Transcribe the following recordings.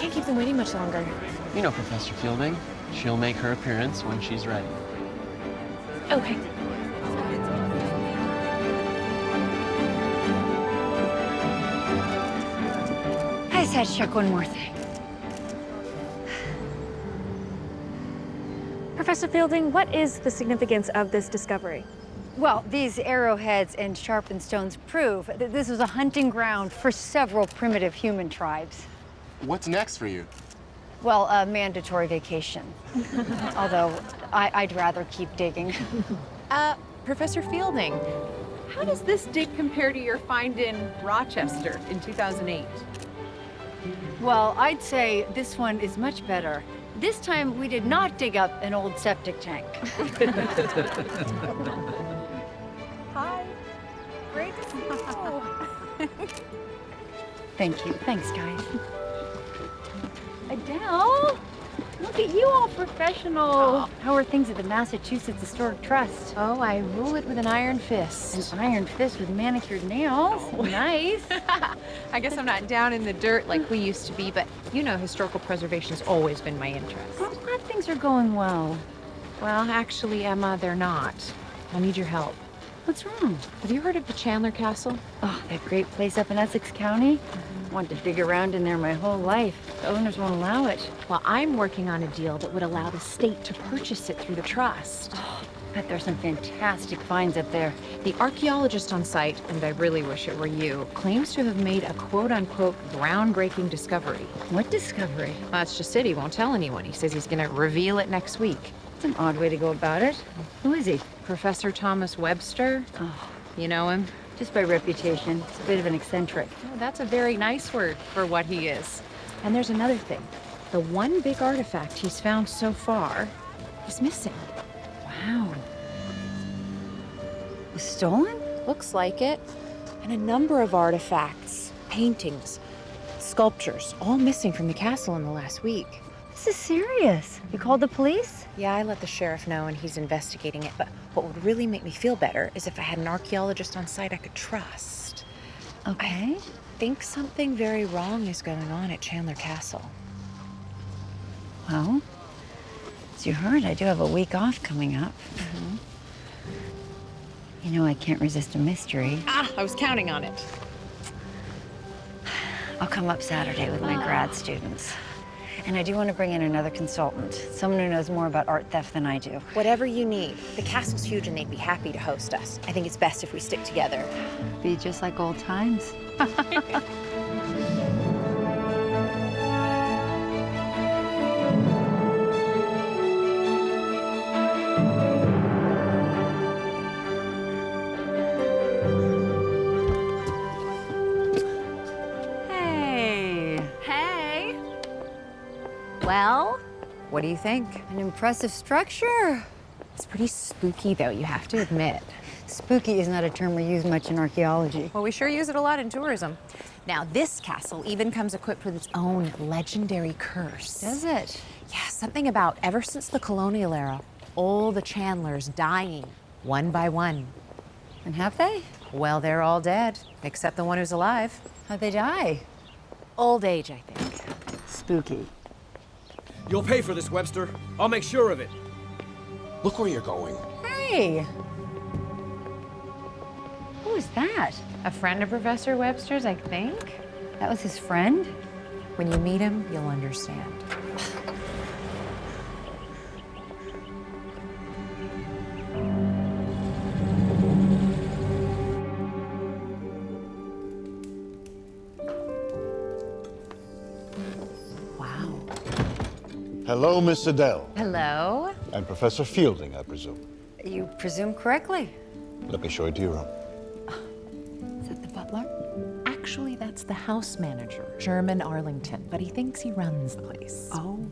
Can't keep them waiting much longer. You know Professor Fielding. She'll make her appearance when she's ready. Okay. I just had to check one more thing. Professor Fielding, what is the significance of this discovery? Well, these arrowheads and sharpened stones prove that this was a hunting ground for several primitive human tribes. What's next for you? Well, a mandatory vacation. Although, I'd rather keep digging. Professor Fielding, how does this dig compare to your find in Rochester in 2008? Well, I'd say this one is much better. This time, we did not dig up an old septic tank. Hi. Great to see you. Thank you. Thanks, guys. Adele, look at you all professional. Oh. How are things at the Massachusetts Historic Trust? Oh, I rule it with an iron fist. An iron fist with manicured nails. Oh. Nice. I guess I'm not down in the dirt like we used to be, but you know historical preservation's always been my interest. I'm glad things are going well. Well, actually, Emma, they're not. I need your help. What's wrong? Have you heard of the Chandler Castle? Oh, that great place up in Essex County? Wanted to dig around in there my whole life. The owners won't allow it. Well, I'm working on a deal that would allow the state to purchase it through the trust. Oh, bet there's some fantastic finds up there. The archaeologist on site, and I really wish it were you, claims to have made a quote-unquote groundbreaking discovery. What discovery? Well, that's just it. He won't tell anyone. He says he's going to reveal it next week. It's an odd way to go about it. Who is he? Professor Thomas Webster. Oh, You know him? just by reputation. It's a bit of an eccentric. Oh, that's a very nice word for what he is. And there's another thing. The one big artifact he's found so far is missing. Wow. Was stolen? Looks like it. And a number of artifacts, paintings, sculptures, all missing from the castle in the last week. This is serious. You called the police? Yeah, I let the sheriff know and he's investigating it, but what would really make me feel better is if I had an archaeologist on site I could trust. Okay. I think something very wrong is going on at Chandler Castle. Well, as you heard, I do have a week off coming up. Mm-hmm. You know I can't resist a mystery. Ah, I was counting on it. I'll come up Saturday with my grad students. And I do want to bring in another consultant, someone who knows more about art theft than I do. Whatever you need. The castle's huge and they'd be happy to host us. I think it's best if we stick together. Be just like old times. Hey. Hey! Well, what do you think? An impressive structure. It's pretty spooky, though, you have to admit. Spooky is not a term we use much in archaeology. Well, we sure use it a lot in tourism. Now, this castle even comes equipped with its own legendary curse. Does it? Yeah, something about ever since the colonial era, all the Chandlers dying, one by one. And have they? Well, they're all dead, except the one who's alive. How'd they die? Old age, I think. Spooky. You'll pay for this, Webster. I'll make sure of it. Look where you're going. Hey! Who is that? A friend of Professor Webster's, I think. That was his friend? When you meet him, you'll understand. Wow. Hello, Miss Adele. Hello? And Professor Fielding, I presume. You presume correctly. Let me show you to your room. Is that the butler? Actually, that's the house manager, Sherman Arlington, but he thinks he runs the place. Oh.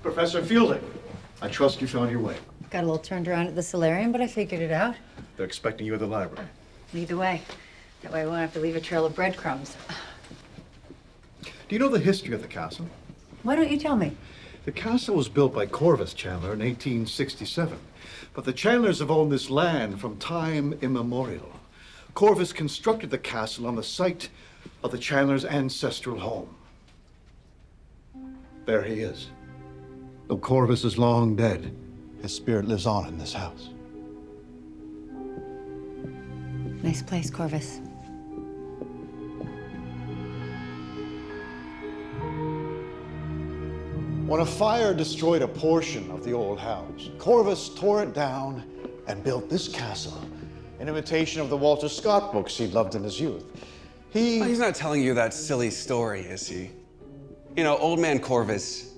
Professor Fielding, I trust you found your way. Got a little turned around at the solarium, but I figured it out. They're expecting you at the library. Either way. That way I won't have to leave a trail of breadcrumbs. Do you know the history of the castle? Why don't you tell me? The castle was built by Corvus Chandler in 1867, but the Chandlers have owned this land from time immemorial. Corvus constructed the castle on the site of the Chandlers' ancestral home. There he is. Though Corvus is long dead, his spirit lives on in this house. Nice place, Corvus. When a fire destroyed a portion of the old house, Corvus tore it down and built this castle in imitation of the Walter Scott books he loved in his youth. He's not telling you that silly story, is he? You know, old man Corvus,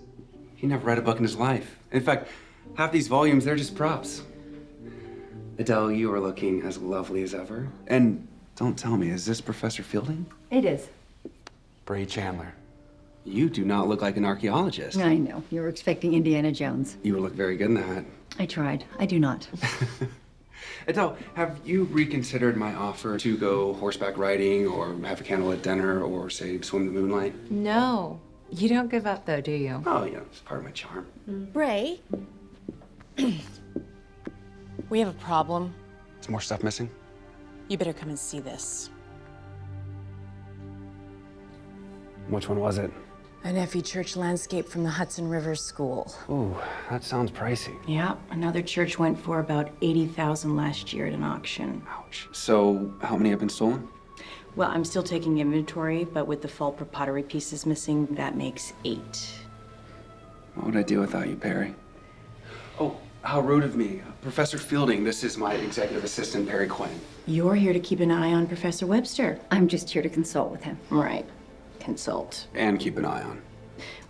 he never read a book in his life. In fact, half these volumes, they're just props. Adele, you are looking as lovely as ever. And don't tell me, is this Professor Fielding? It is. Bree Chandler. You do not look like an archaeologist. I know. You were expecting Indiana Jones. You would look very good in that. I tried. I do not. Adele, have you reconsidered my offer to go horseback riding or have a candlelit dinner or, say, swim the moonlight? No. You don't give up, though, do you? Oh, yeah, it's part of my charm. Ray, we have a problem. Is more stuff missing? You better come and see this. Which one was it? An Effie church landscape from the Hudson River School. Ooh, that sounds pricey. Yeah, another church went for about $80,000 last year at an auction. Ouch. So, how many have been stolen? Well, I'm still taking inventory, but with the Fulper pottery pieces missing, that makes 8. What would I do without you, Perry? Oh, how rude of me. Professor Fielding, this is my executive assistant, Perry Quinn. You're here to keep an eye on Professor Webster. I'm just here to consult with him. Right. Consult. And keep an eye on.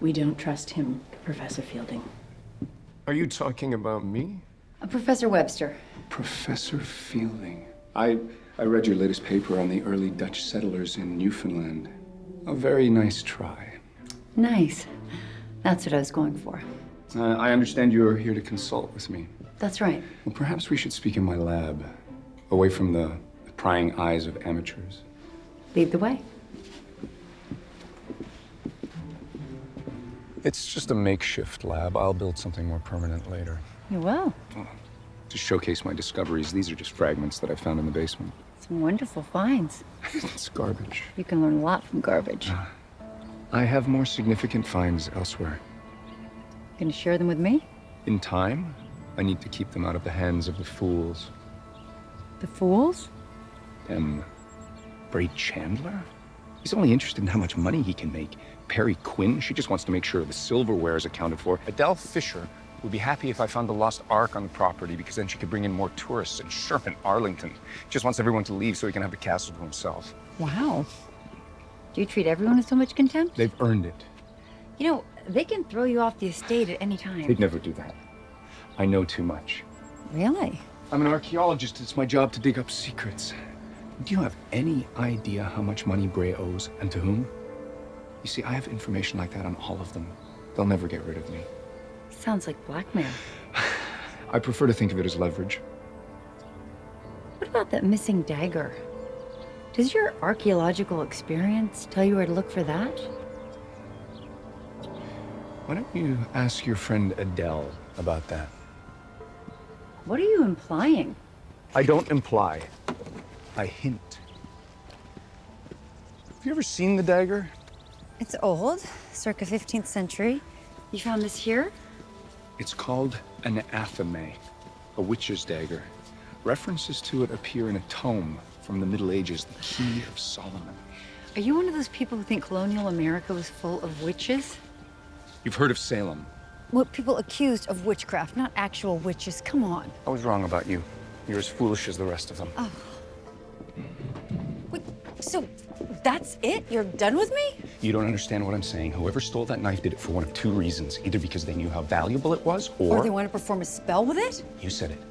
We don't trust him, Professor Fielding. Are you talking about me? Professor Webster. Professor Fielding. I read your latest paper on the early Dutch settlers in Newfoundland. A very nice try. Nice. That's what I was going for. I understand you're here to consult with me. That's right. Well, perhaps we should speak in my lab, away from the prying eyes of amateurs. Lead the way. It's just a makeshift lab. I'll build something more permanent later. You will. To showcase my discoveries, these are just fragments that I found in the basement. Some wonderful finds. It's garbage. You can learn a lot from garbage. I have more significant finds elsewhere. Gonna share them with me? In time, I need to keep them out of the hands of the fools. The fools? Bree Chandler? He's only interested in how much money he can make. Perry Quinn, she just wants to make sure the silverware is accounted for. Adele Fisher would be happy if I found the lost Ark on the property because then she could bring in more tourists. And Sherman Arlington just wants everyone to leave so he can have the castle to himself. Wow. Do you treat everyone with so much contempt? They've earned it. You know, they can throw you off the estate at any time. They'd never do that. I know too much. Really? I'm an archaeologist. It's my job to dig up secrets. Do you have any idea how much money Bray owes and to whom? You see, I have information like that on all of them. They'll never get rid of me. Sounds like blackmail. I prefer to think of it as leverage. What about that missing dagger? Does your archaeological experience tell you where to look for that? Why don't you ask your friend Adele about that? What are you implying? I don't imply. I hint. Have you ever seen the dagger? It's old, circa 15th century. You found this here? It's called an athame, a witch's dagger. References to it appear in a tome from the Middle Ages, the Key of Solomon. Are you one of those people who think colonial America was full of witches? You've heard of Salem. Well, people accused of witchcraft, not actual witches. Come on. I was wrong about you. You're as foolish as the rest of them. Oh. Wait, so that's it? You're done with me? You don't understand what I'm saying. Whoever stole that knife did it for one of two reasons. Either because they knew how valuable it was, Or they want to perform a spell with it? You said it,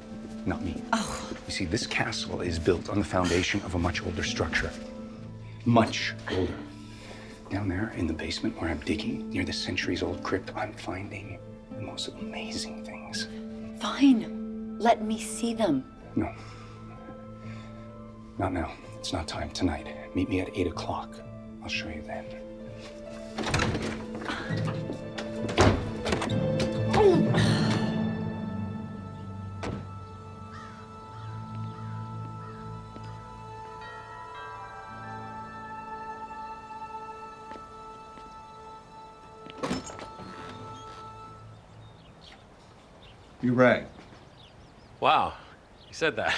not me. Oh. You see, this castle is built on the foundation of a much older structure. Much older. Down there in the basement where I'm digging, near the centuries-old crypt, I'm finding the most amazing things. Fine. Let me see them. No. Not now. It's not time. Tonight. Meet me at 8 o'clock. I'll show you then. You rang. Wow, you said that.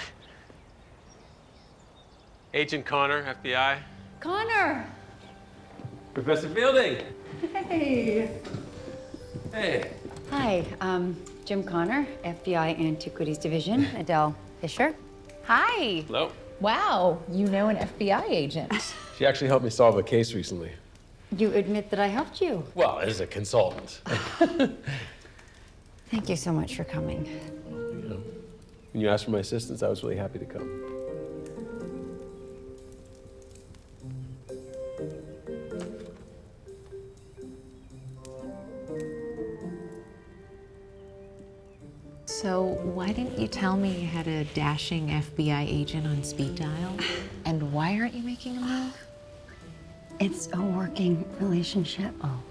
Agent Connor, FBI. Connor! Professor Fielding. Hey. Hey. Hi, Jim Connor, FBI Antiquities Division. Adele Fisher. Hi. Hello. Wow, you know an FBI agent. She actually helped me solve a case recently. You admit that I helped you. Well, as a consultant. Thank you so much for coming. You know, when you asked for my assistance, I was really happy to come. So why didn't you tell me you had a dashing FBI agent on speed dial? And why aren't you making a move? It's a working relationship. Oh.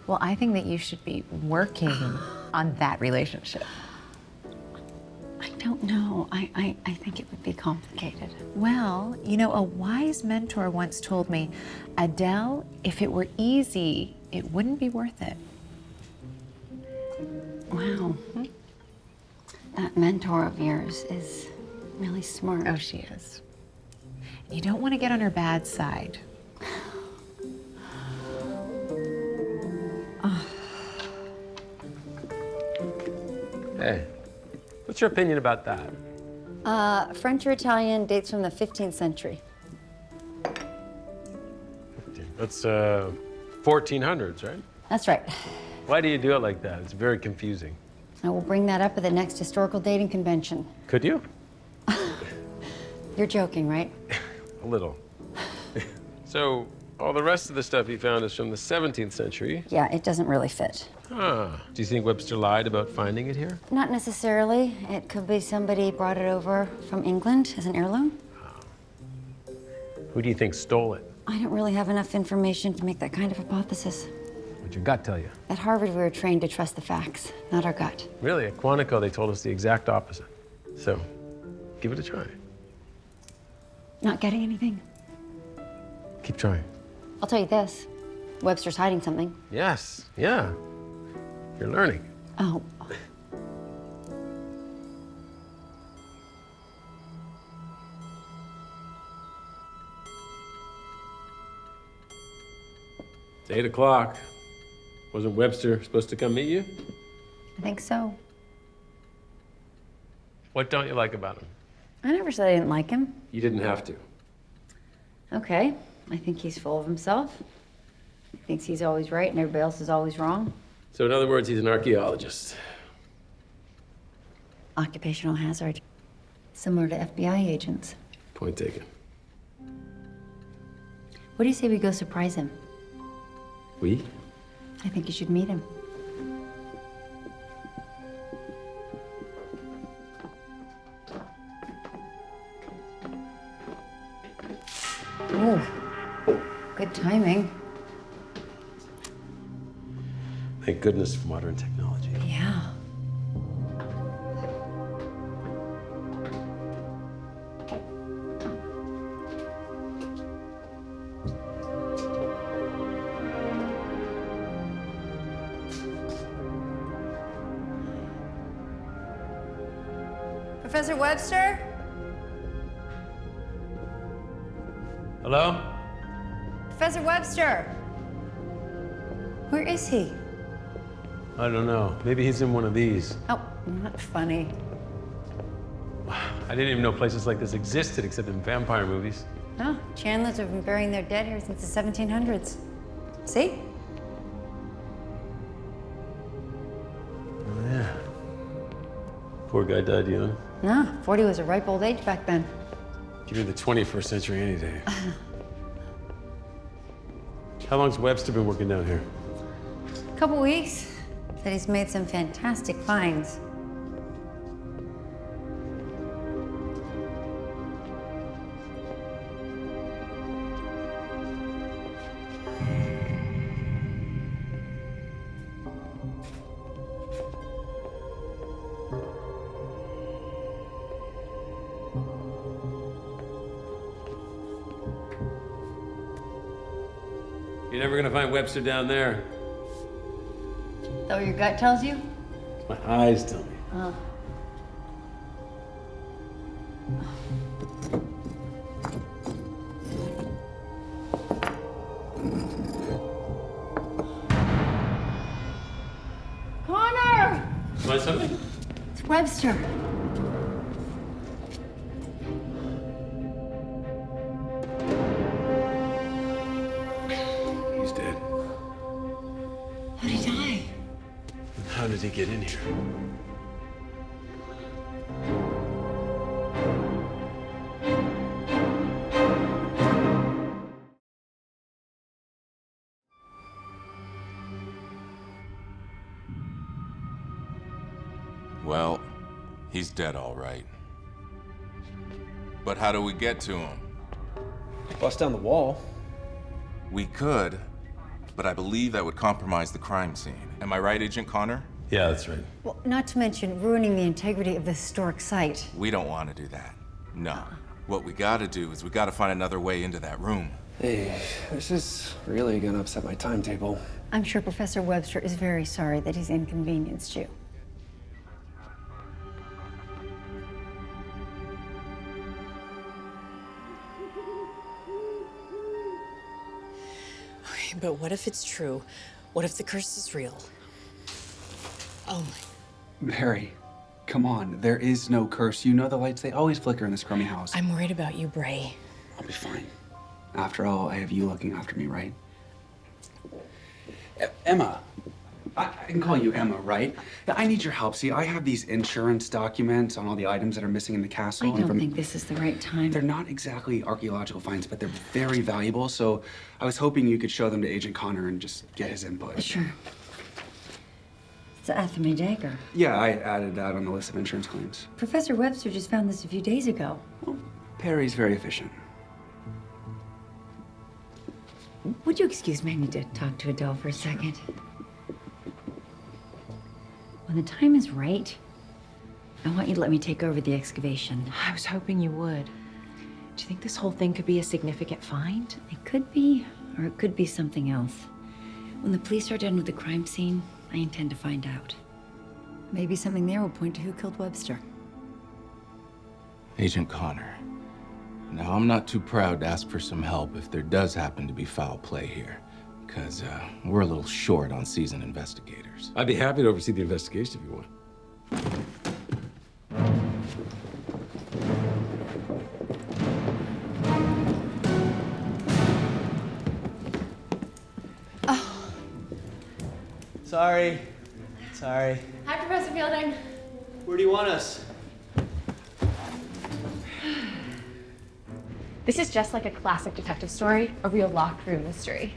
Well, I think that you should be working on that relationship. I don't know. I think it would be complicated. Well, you know, a wise mentor once told me, Adele, if it were easy, it wouldn't be worth it. Wow. That mentor of yours is really smart. Oh, she is. You don't want to get on her bad side. Hey, what's your opinion about that? French or Italian, dates from the 15th century. That's 1400s, right? That's right. Why do you do it like that? It's very confusing. I will bring that up at the next historical dating convention. Could you? You're joking, right? A little. So, all the rest of the stuff you found is from the 17th century. Yeah, it doesn't really fit. Huh. Do you think Webster lied about finding it here? Not necessarily. It could be somebody brought it over from England as an heirloom. Who do you think stole it? I don't really have enough information to make that kind of hypothesis. What'd your gut tell you? At Harvard, we were trained to trust the facts, not our gut. Really, at Quantico, they told us the exact opposite. So, give it a try. Not getting anything? Keep trying. I'll tell you this. Webster's hiding something. Yes, yeah. You're learning. Oh. It's 8 o'clock. Wasn't Webster supposed to come meet you? I think so. What don't you like about him? I never said I didn't like him. You didn't have to. Okay. I think he's full of himself. He thinks he's always right and everybody else is always wrong. So in other words, he's an archaeologist. Occupational hazard. Similar to FBI agents. Point taken. What do you say we go surprise him? We? I think you should meet him. Oh, good timing. Thank goodness for modern technology. Yeah. Professor Webster? Hello? Professor Webster! Where is he? I don't know. Maybe he's in one of these. Oh, not funny. I didn't even know places like this existed except in vampire movies. Oh, Chandlers have been burying their dead here since the 1700s. See? Oh, yeah. Poor guy died young. No, 40 was a ripe old age back then. Give me the 21st century any day. How long's Webster been working down here? Couple weeks. Said he's made some fantastic finds. You're never gonna find Webster down there. Is that what your gut tells you? It's My eyes tell me. Connor! Want something? It's Webster. He's dead. How'd he die? How did he get in here? Well, he's dead all right. But how do we get to him? Bust down the wall. We could, but I believe that would compromise the crime scene. Am I right, Agent Connor? Yeah, that's right. Well, not to mention ruining the integrity of the historic site. We don't want to do that. No. What we gotta do is we gotta find another way into that room. Hey, this is really gonna upset my timetable. I'm sure Professor Webster is very sorry that he's inconvenienced you. Okay, but what if it's true? What if the curse is real? Oh my. Barry, come on. There is no curse. You know the lights, they always flicker in this crummy house. I'm worried about you, Bray. I'll be fine. After all, I have you looking after me, right? Emma. I can call you Emma, right? I need your help. See, I have these insurance documents on all the items that are missing in the castle. I don't think this is the right time. They're not exactly archaeological finds, but they're very valuable. So I was hoping you could show them to Agent Connor and just get his input. Sure. It's the Athame dagger. Yeah, I added that on the list of insurance claims. Professor Webster just found this a few days ago. Well, Perry's very efficient. Would you excuse me? I need to talk to Adele for a second. When the time is right, I want you to let me take over the excavation. I was hoping you would. Do you think this whole thing could be a significant find? It could be, or it could be something else. When the police are done with the crime scene, I intend to find out. Maybe something there will point to who killed Webster. Agent Connor. Now, I'm not too proud to ask for some help if there does happen to be foul play here, because we're a little short on seasoned investigators. I'd be happy to oversee the investigation if you want. Sorry. Sorry. Hi, Professor Fielding. Where do you want us? This is just like a classic detective story, a real locked room mystery.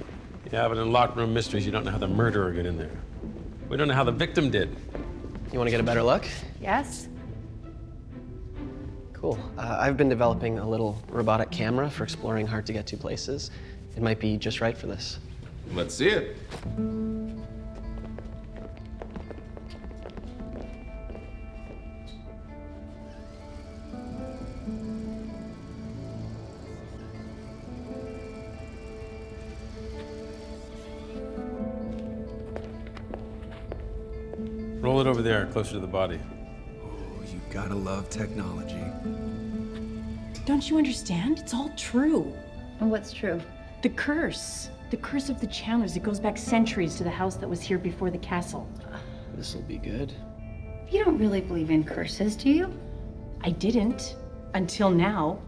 Yeah, but in locked room mysteries, you don't know how the murderer got in there. We don't know how the victim did. You want to get a better look? Yes? Cool. I've been developing a little robotic camera for exploring hard-to-get-to places. It might be just right for this. Let's see it. Roll it over there, closer to the body. Oh, you gotta love technology. Don't you understand? It's all true. And what's true? The curse. The curse of the Chandlers. It goes back centuries to the house that was here before the castle. This'll be good. You don't really believe in curses, do you? I didn't. Until now.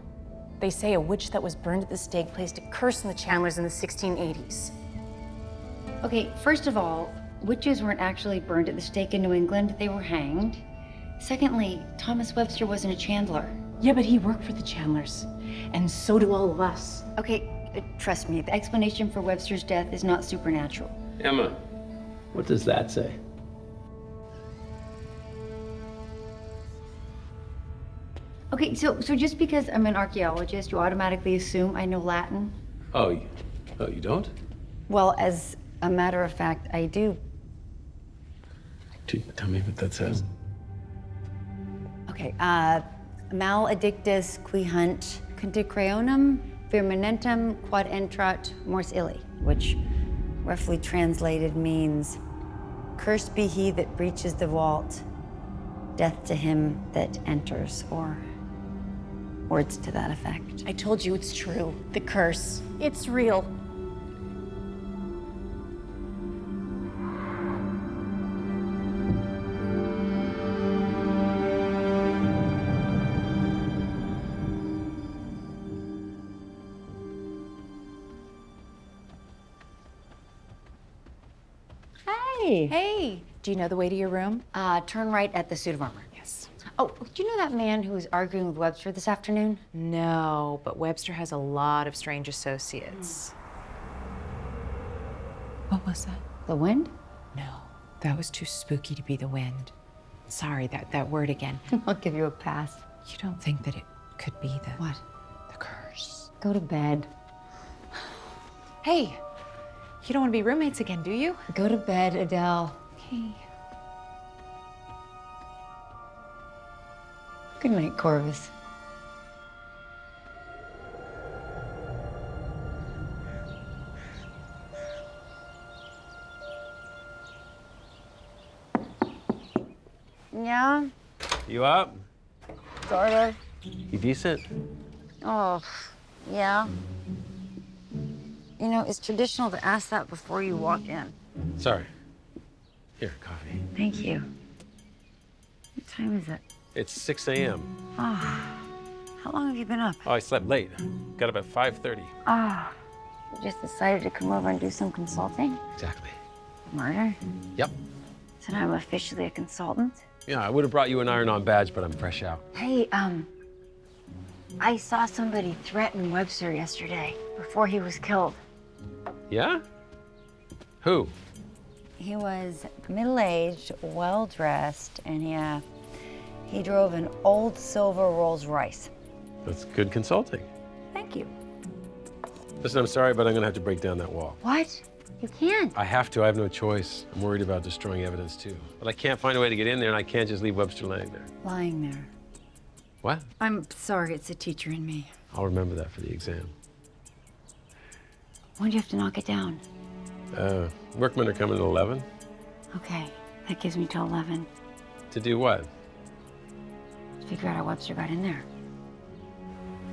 They say a witch that was burned at the stake placed a curse on the Chandlers in the 1680s. Okay, first of all, witches weren't actually burned at the stake in New England. They were hanged. Secondly, Thomas Webster wasn't a Chandler. Yeah, but he worked for the Chandlers. And so do all of us. Okay, trust me, the explanation for Webster's death is not supernatural. Emma, what does that say? Okay, so just because I'm an archaeologist, you automatically assume I know Latin? Oh, you don't? Well, as a matter of fact, I do. Tell me what that says. Okay, maledictus qui hunt conticreonum firmamentum quod entrat mors illi, which roughly translated means Cursed be he that breaches the vault. Death to him that enters, or words to that effect. I told you it's true. The curse. It's real. Hey. Hey, do you know the way to your room? Turn right at the suit of armor. Yes. Oh, do you know that man who was arguing with Webster this afternoon? No, but Webster has a lot of strange associates. What was that? The wind? No, that was too spooky to be the wind. Sorry, that word again. I'll give you a pass. You don't think that it could be the... What? The curse. Go to bed. Hey, you don't want to be roommates again, do you? Go to bed, Adele. Okay. Good night, Corvus. Yeah, You up? sorta. You decent? Oh, yeah. You know, it's traditional to ask that before you walk in. Sorry. Here, coffee. Thank you. What time is it? It's 6 a.m. Oh, how long have you been up? Oh, I slept late. Got up at 5:30. Ah, you just decided to come over and do some consulting? Exactly. Murder? Yep. So now I'm officially a consultant? Yeah, I would have brought you an iron-on badge, but I'm fresh out. Hey, I saw somebody threaten Webster yesterday before he was killed. Yeah? Who? He was middle-aged, well-dressed, and he drove an old silver Rolls Royce. That's good consulting. Thank you. Listen, I'm sorry, but I'm gonna have to break down that wall. What? You can't. I have to. I have no choice. I'm worried about destroying evidence, too. But I can't find a way to get in there, and I can't just leave Webster laying there. Lying there. What? I'm sorry, it's the teacher in me. I'll remember that for the exam. When do you have to knock it down? Workmen are coming at 11. Okay, that gives me till 11. To do what? Figure out how Webster got in there.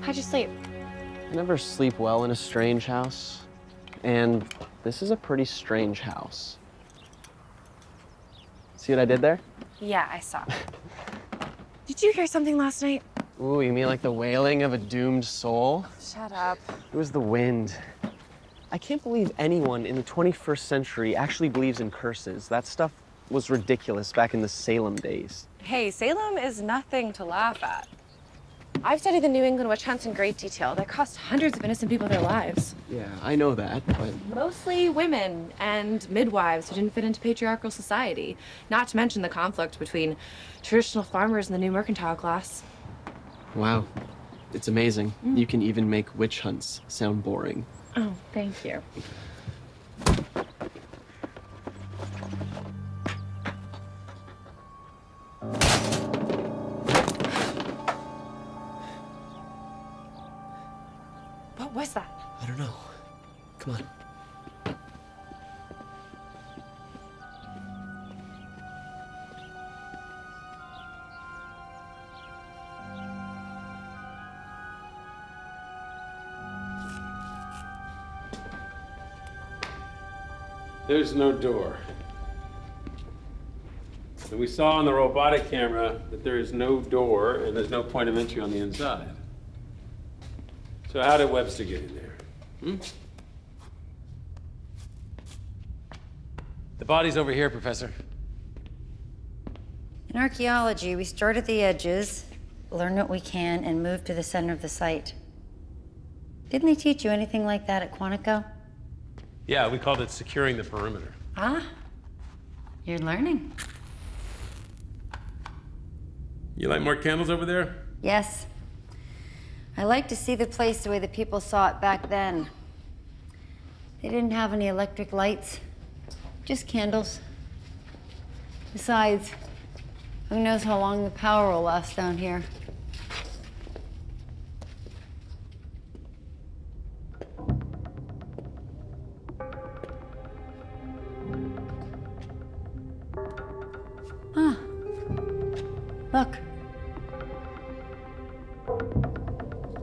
How'd you sleep? I never sleep well in a strange house. And this is a pretty strange house. See what I did there? Yeah, I saw. Did you hear something last night? Ooh, you mean like the wailing of a doomed soul? Shut up. It was the wind. I can't believe anyone in the 21st century actually believes in curses. That stuff was ridiculous back in the Salem days. Hey, Salem is nothing to laugh at. I've studied the New England witch hunts in great detail. They cost hundreds of innocent people their lives. Yeah, I know that, but... Mostly women and midwives who didn't fit into patriarchal society. Not to mention the conflict between traditional farmers and the new mercantile class. Wow. It's amazing. You can even make witch hunts sound boring. Oh, thank you. What was that? I don't know. Come on. There's no door. And we saw on the robotic camera that there is no door and there's no point of entry on the inside. So how did Webster get in there? The body's over here, Professor. In archaeology, we start at the edges, learn what we can, and move to the center of the site. Didn't they teach you anything like that at Quantico? Yeah, we called it securing the perimeter. Ah, you're learning. You like more candles over there? Yes. I like to see the place the way the people saw it back then. They didn't have any electric lights, just candles. Besides, who knows how long the power will last down here. Look.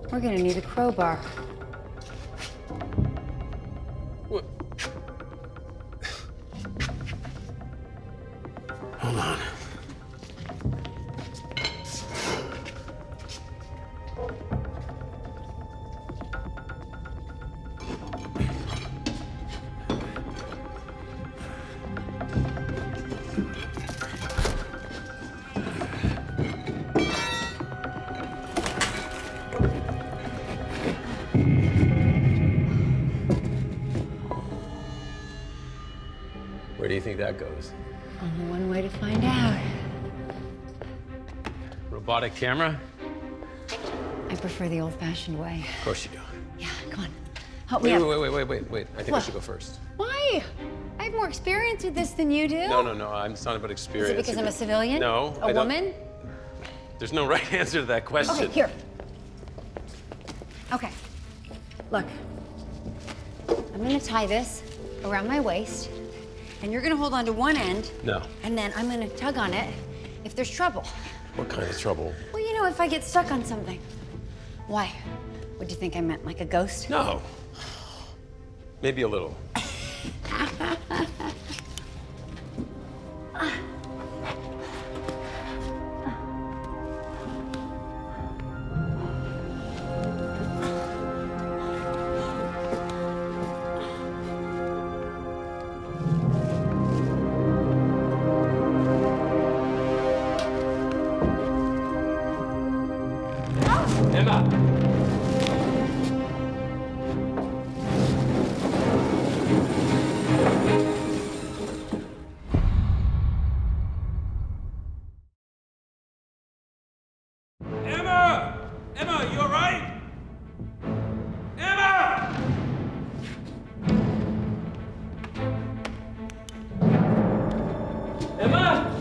We're gonna need a crowbar. What? Hold on. Where do you think that goes? Only one way to find out. Robotic camera? I prefer the old-fashioned way. Of course you do. Yeah, come on. Help me Wait, up. wait. I think I What? should go first. Why? I have more experience with this than you do. No. It's not about Is experience. it because I'm a civilian? No, A I don't- woman? There's no right answer to that question. Okay, here. Okay. Look. I'm gonna tie this around my waist, and you're gonna hold on to one end, No. and then I'm gonna tug on it if there's trouble. What kind of trouble? Well, you know, if I get stuck on something. Why? What do you think I meant, like a ghost? No. Maybe a little. Emma! Emma! Emma, you all right? Emma! Emma!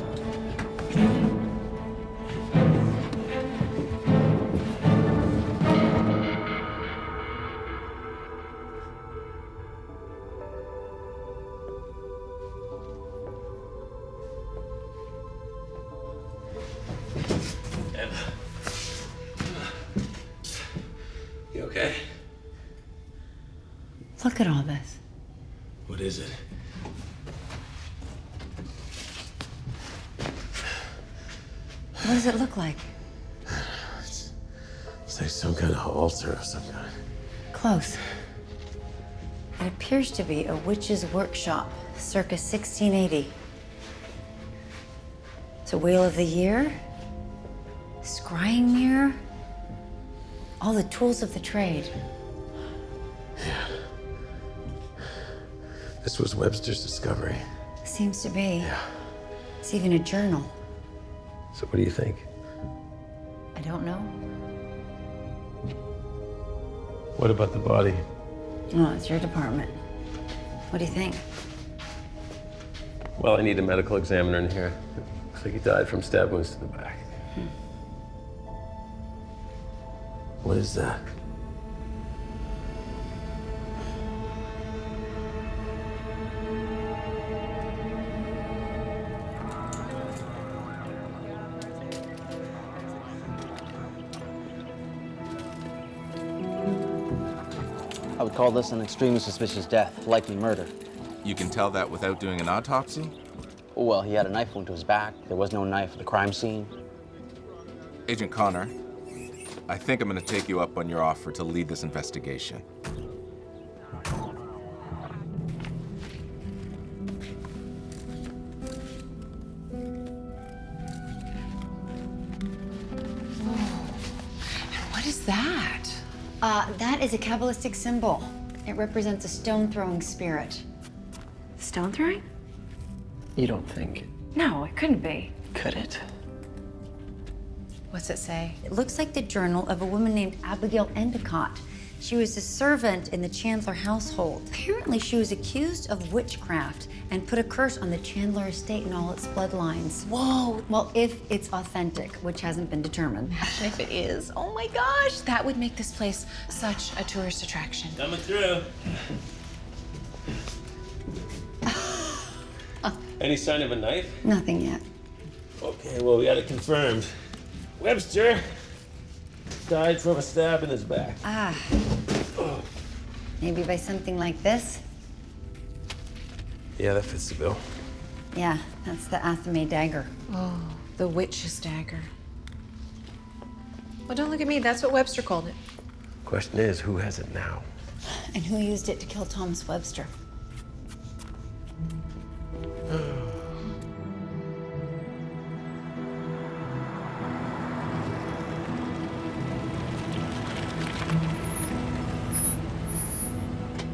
Emma. You okay? Look at all this. What is it? What does it look like? It's like some kind of altar of some kind. Close. It appears to be a witch's workshop, circa 1680. It's a wheel of the year, scrying mirror, all the tools of the trade. Yeah. This was Webster's discovery. Seems to be. Yeah. It's even a journal. So what do you think? I don't know. What about the body? Oh, it's your department. What do you think? Well, I need a medical examiner in here. Looks like he died from stab wounds to the back. What is that? I would call this an extremely suspicious death, likely murder. You can tell that without doing an autopsy? Well, he had a knife wound to his back. There was no knife at the crime scene. Agent Connor, I think I'm gonna take you up on your offer to lead this investigation. What is that? That is a Kabbalistic symbol. It represents a stone-throwing spirit. Stone throwing? You don't think? No, it couldn't be. Could it? What's it say? It looks like the journal of a woman named Abigail Endicott. She was a servant in the Chandler household. Apparently, she was accused of witchcraft and put a curse on the Chandler estate and all its bloodlines. Whoa. Well, if it's authentic, which hasn't been determined. Imagine if it is. Oh my gosh, that would make this place such a tourist attraction. Coming through. Any sign of a knife? Nothing yet. Okay, well, we got it confirmed. Webster died from a stab in his back. Ah. Maybe by something like this? Yeah, that fits the bill. Yeah, that's the Athame dagger. Oh, the witch's dagger. Well, don't look at me. That's what Webster called it. Question is, who has it now? And who used it to kill Thomas Webster?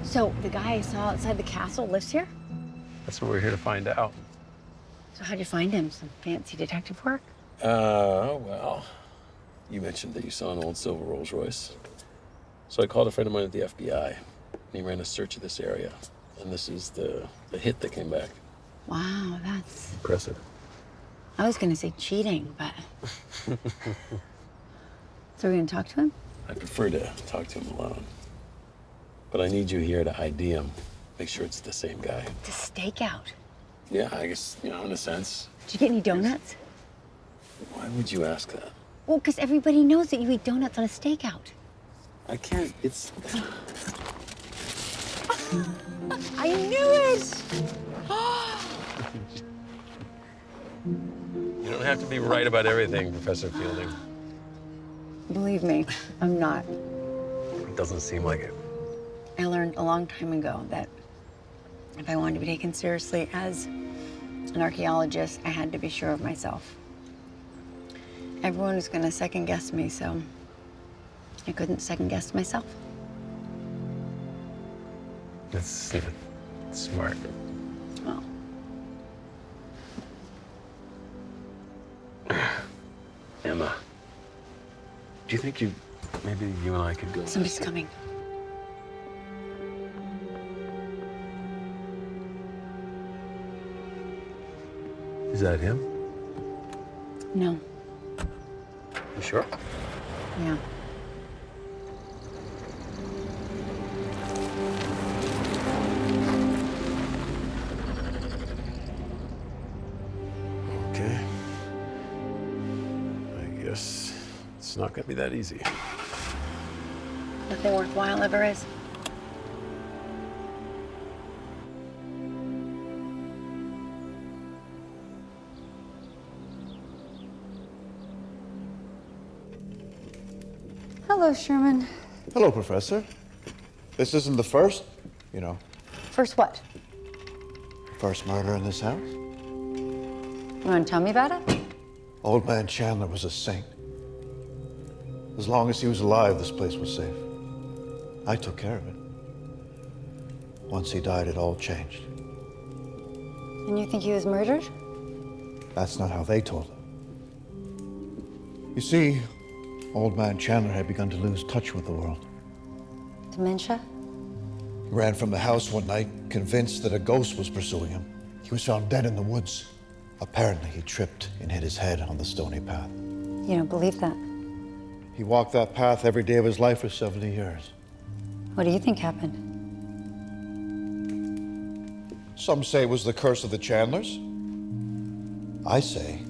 So, the guy I saw outside the castle lives here? That's what we're here to find out. So how'd you find him? Some fancy detective work? Well, you mentioned that you saw an old silver Rolls Royce. So I called a friend of mine at the FBI, and he ran a search of this area. And this is the hit that came back. Wow, that's... Impressive. I was gonna say cheating, but... So we're gonna talk to him? I prefer to talk to him alone. But I need you here to ID him. Make sure it's the same guy. To stake out. Yeah, I guess, in a sense. Did you get any donuts? Why would you ask that? Well, because everybody knows that you eat donuts on a stakeout. I can't, it's... I knew it! You don't have to be right about everything, Professor Fielding. Believe me, I'm not. It doesn't seem like it. I learned a long time ago that if I wanted to be taken seriously as an archaeologist, I had to be sure of myself. Everyone was gonna second guess me, so I couldn't second guess myself. That's smart. Well, Emma, do you think maybe you and I could go? somebody's coming. Is that him? No. You sure? Yeah. Okay. I guess it's not gonna be that easy. Nothing worthwhile ever is. Hello, Sherman. Hello, Professor. This isn't the first, First what? first murder in this house. You want to tell me about it? Old man Chandler was a saint. As long as he was alive, this place was safe. I took care of it. Once he died, it all changed. And you think he was murdered? That's not how they told it. You see, old man Chandler had begun to lose touch with the world. Dementia? He ran from the house one night, convinced that a ghost was pursuing him. He was found dead in the woods. Apparently, he tripped and hit his head on the stony path. You don't believe that? He walked that path every day of his life for 70 years. What do you think happened? Some say it was the curse of the Chandlers. I say,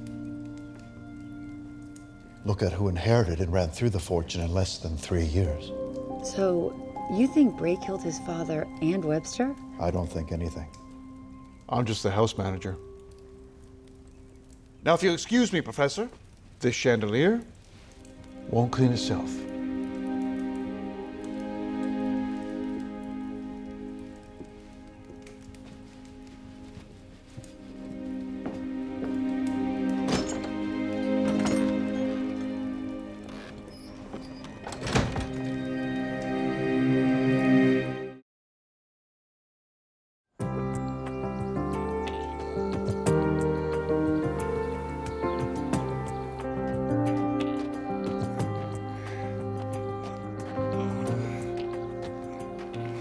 look at who inherited and ran through the fortune in less than 3 years. So, you think Bray killed his father and Webster? I don't think anything. I'm just the house manager. Now, if you'll excuse me, Professor, this chandelier won't clean itself.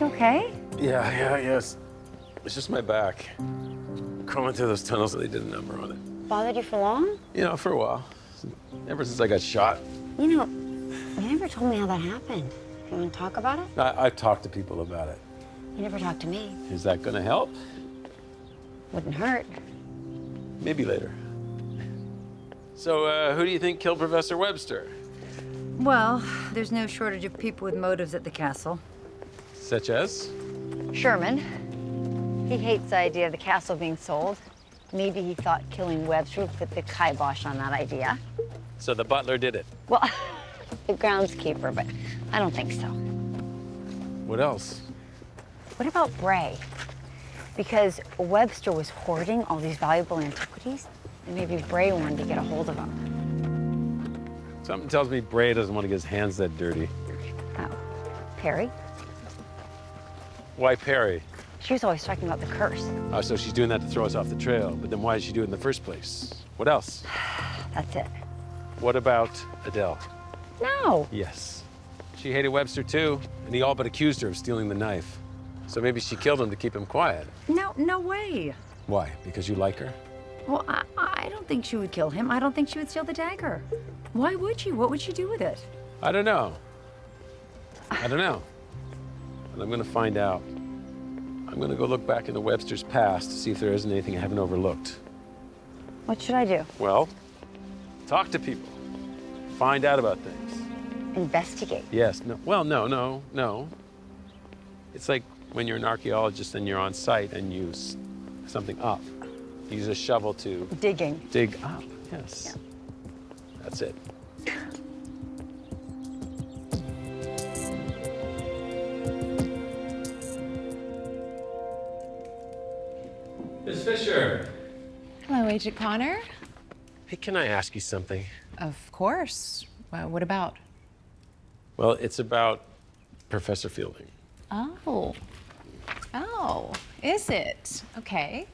Okay. Yes. It's just my back. Crawling through those tunnels that they did a number on it. Bothered you for long? For a while. Ever since I got shot. You never told me how that happened. You want to talk about it? I've talked to people about it. You never talked to me. Is that gonna help? Wouldn't hurt. Maybe later. So, who do you think killed Professor Webster? Well, there's no shortage of people with motives at the castle. Such as? Sherman. He hates the idea of the castle being sold. Maybe he thought killing Webster would put the kibosh on that idea. So the butler did it. Well, the groundskeeper, but I don't think so. What else? What about Bray? Because Webster was hoarding all these valuable antiquities, and maybe Bray wanted to get a hold of them. Something tells me Bray doesn't want to get his hands that dirty. Oh, Perry? Why Perry? She was always talking about the curse. Oh, so she's doing that to throw us off the trail. But then why did she do it in the first place? What else? That's it. What about Adele? No. Yes. She hated Webster too, and he all but accused her of stealing the knife. So maybe she killed him to keep him quiet. No way. Why? Because you like her? Well, I don't think she would kill him. I don't think she would steal the dagger. Why would she? What would she do with it? I don't know. I don't know. But I'm gonna find out. I'm gonna go look back into Webster's past to see if there isn't anything I haven't overlooked. What should I do? Well, talk to people. Find out about things. Investigate. Yes. No. Well, no. It's like when you're an archaeologist and you're on site and you something up. You use a shovel to dig up. Yes. Yeah. That's it. Miss Fisher. Hello, Agent Connor. Hey, can I ask you something? Of course. What about? Well, it's about Professor Fielding. Oh. Oh, is it? Okay.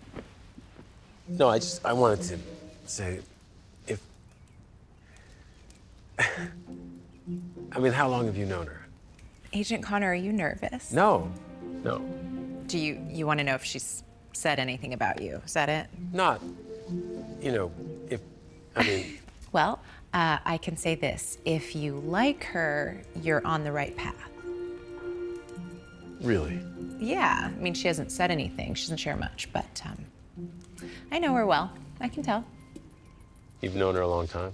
No, I wanted to say, if... I mean, how long have you known her? Agent Connor, are you nervous? No. Do you want to know if she's said anything about you? Is that it? Not, Well, I can say this. If you like her, you're on the right path. Really? Yeah, I mean, she hasn't said anything. She doesn't share much, but I know her well. I can tell. You've known her a long time?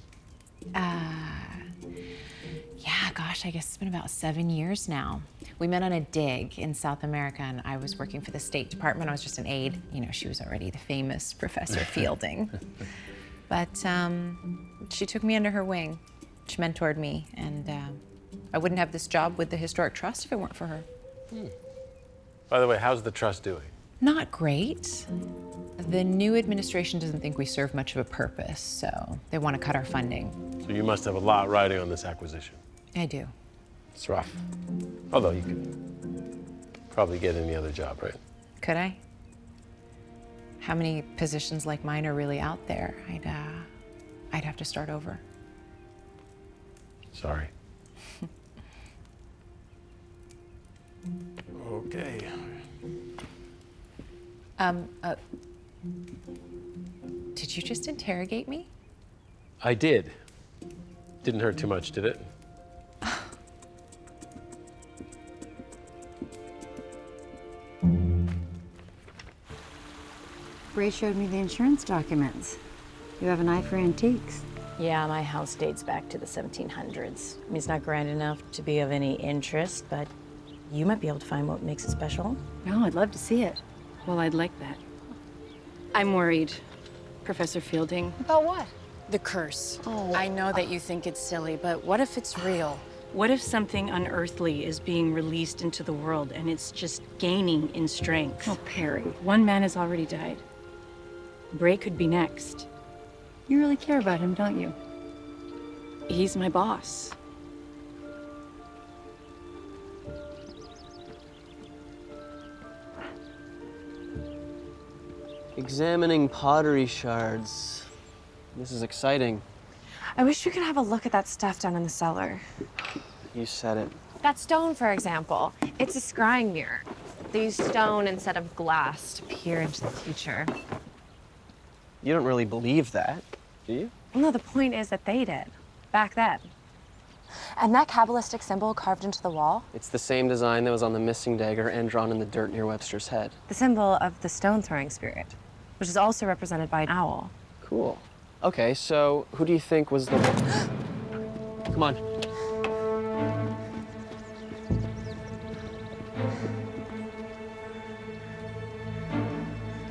Yeah, gosh, I guess it's been about 7 years now. We met on a dig in South America, and I was working for the State Department. I was just an aide. You know, she was already the famous Professor Fielding. But she took me under her wing. She mentored me, and I wouldn't have this job with the Historic Trust if it weren't for her. By the way, how's the trust doing? Not great. The new administration doesn't think we serve much of a purpose, so they want to cut our funding. So you must have a lot riding on this acquisition. I do. It's rough. Although you could probably get any other job, right? Could I? How many positions like mine are really out there? I'd have to start over. Sorry. Okay. Did you just interrogate me? I did. Didn't hurt too much, did it? Ray showed me the insurance documents. You have an eye for antiques. Yeah, my house dates back to the 1700s. I mean, it's not grand enough to be of any interest, but you might be able to find what makes it special. No, I'd love to see it. Well, I'd like that. I'm worried, Professor Fielding. About what? The curse. Oh. I know that you think it's silly, but what if it's real? What if something unearthly is being released into the world and it's just gaining in strength? Oh, Perry. One man has already died. Bray could be next. You really care about him, don't you? He's my boss. Examining pottery shards. This is exciting. I wish you could have a look at that stuff down in the cellar. You said it. That stone, for example, it's a scrying mirror. They use stone instead of glass to peer into the future. You don't really believe that, do you? Well, no, the point is that they did, back then. And that Kabbalistic symbol carved into the wall? It's the same design that was on the missing dagger and drawn in the dirt near Webster's head. The symbol of the stone-throwing spirit, which is also represented by an owl. Cool. Okay, so who do you think was the... Come on.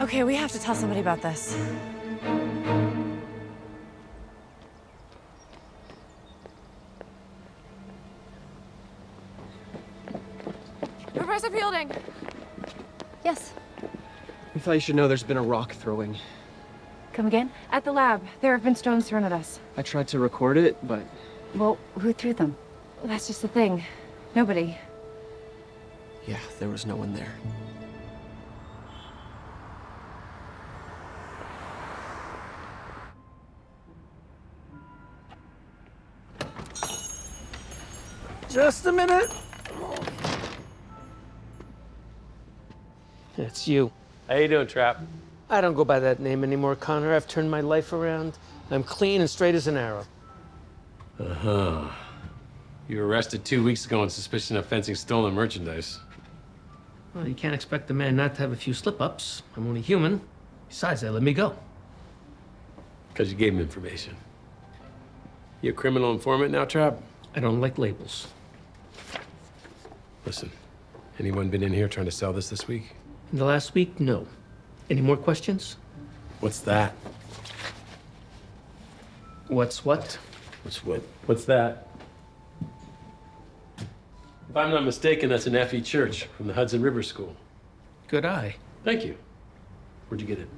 Okay, we have to tell somebody about this. Professor Fielding! Yes. We thought you should know there's been a rock throwing. Come again? At the lab. There have been stones thrown at us. I tried to record it, but... Well, who threw them? Well, that's just the thing. Nobody. Yeah, there was no one there. Just a minute. It's you. How you doing, Trap? I don't go by that name anymore, Connor. I've turned my life around. I'm clean and straight as an arrow. Uh-huh. You were arrested 2 weeks ago on suspicion of fencing stolen merchandise. Well, you can't expect a man not to have a few slip-ups. I'm only human. Besides, they let me go. Because you gave him information. You a criminal informant now, Trap? I don't like labels. Listen, anyone been in here trying to sell this week? In the last week, no. Any more questions? What's that? What's what? What's what? What's that? If I'm not mistaken, that's an FE Church from the Hudson River School. Good eye. Thank you. Where'd you get it?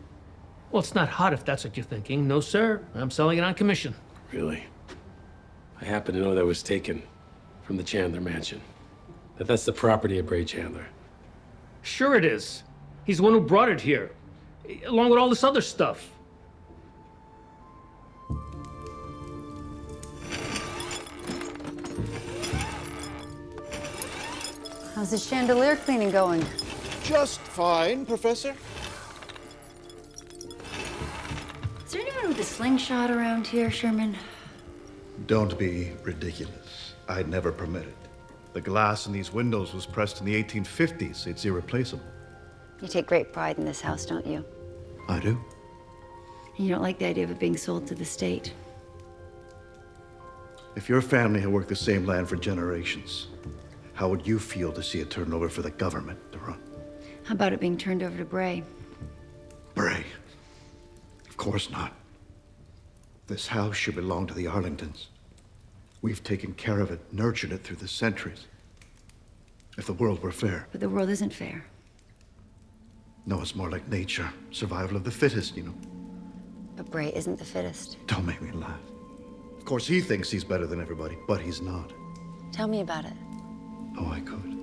Well, it's not hot if that's what you're thinking. No, sir. I'm selling it on commission. Really? I happen to know that was taken from the Chandler mansion. That's the property of Bray Chandler. Sure it is. He's the one who brought it here, along with all this other stuff. How's the chandelier cleaning going? Just fine, Professor. Is there anyone with a slingshot around here, Sherman? Don't be ridiculous. I'd never permit it. The glass in these windows was pressed in the 1850s. It's irreplaceable. You take great pride in this house, don't you? I do. And you don't like the idea of it being sold to the state. If your family had worked the same land for generations, how would you feel to see it turned over for the government to run? How about it being turned over to Bray? Bray? Of course not. This house should belong to the Arlingtons. We've taken care of it, nurtured it through the centuries. If the world were fair. But the world isn't fair. No, it's more like nature. Survival of the fittest, you know. But Bray isn't the fittest. Don't make me laugh. Of course, he thinks he's better than everybody, but he's not. Tell me about it. Oh, I could.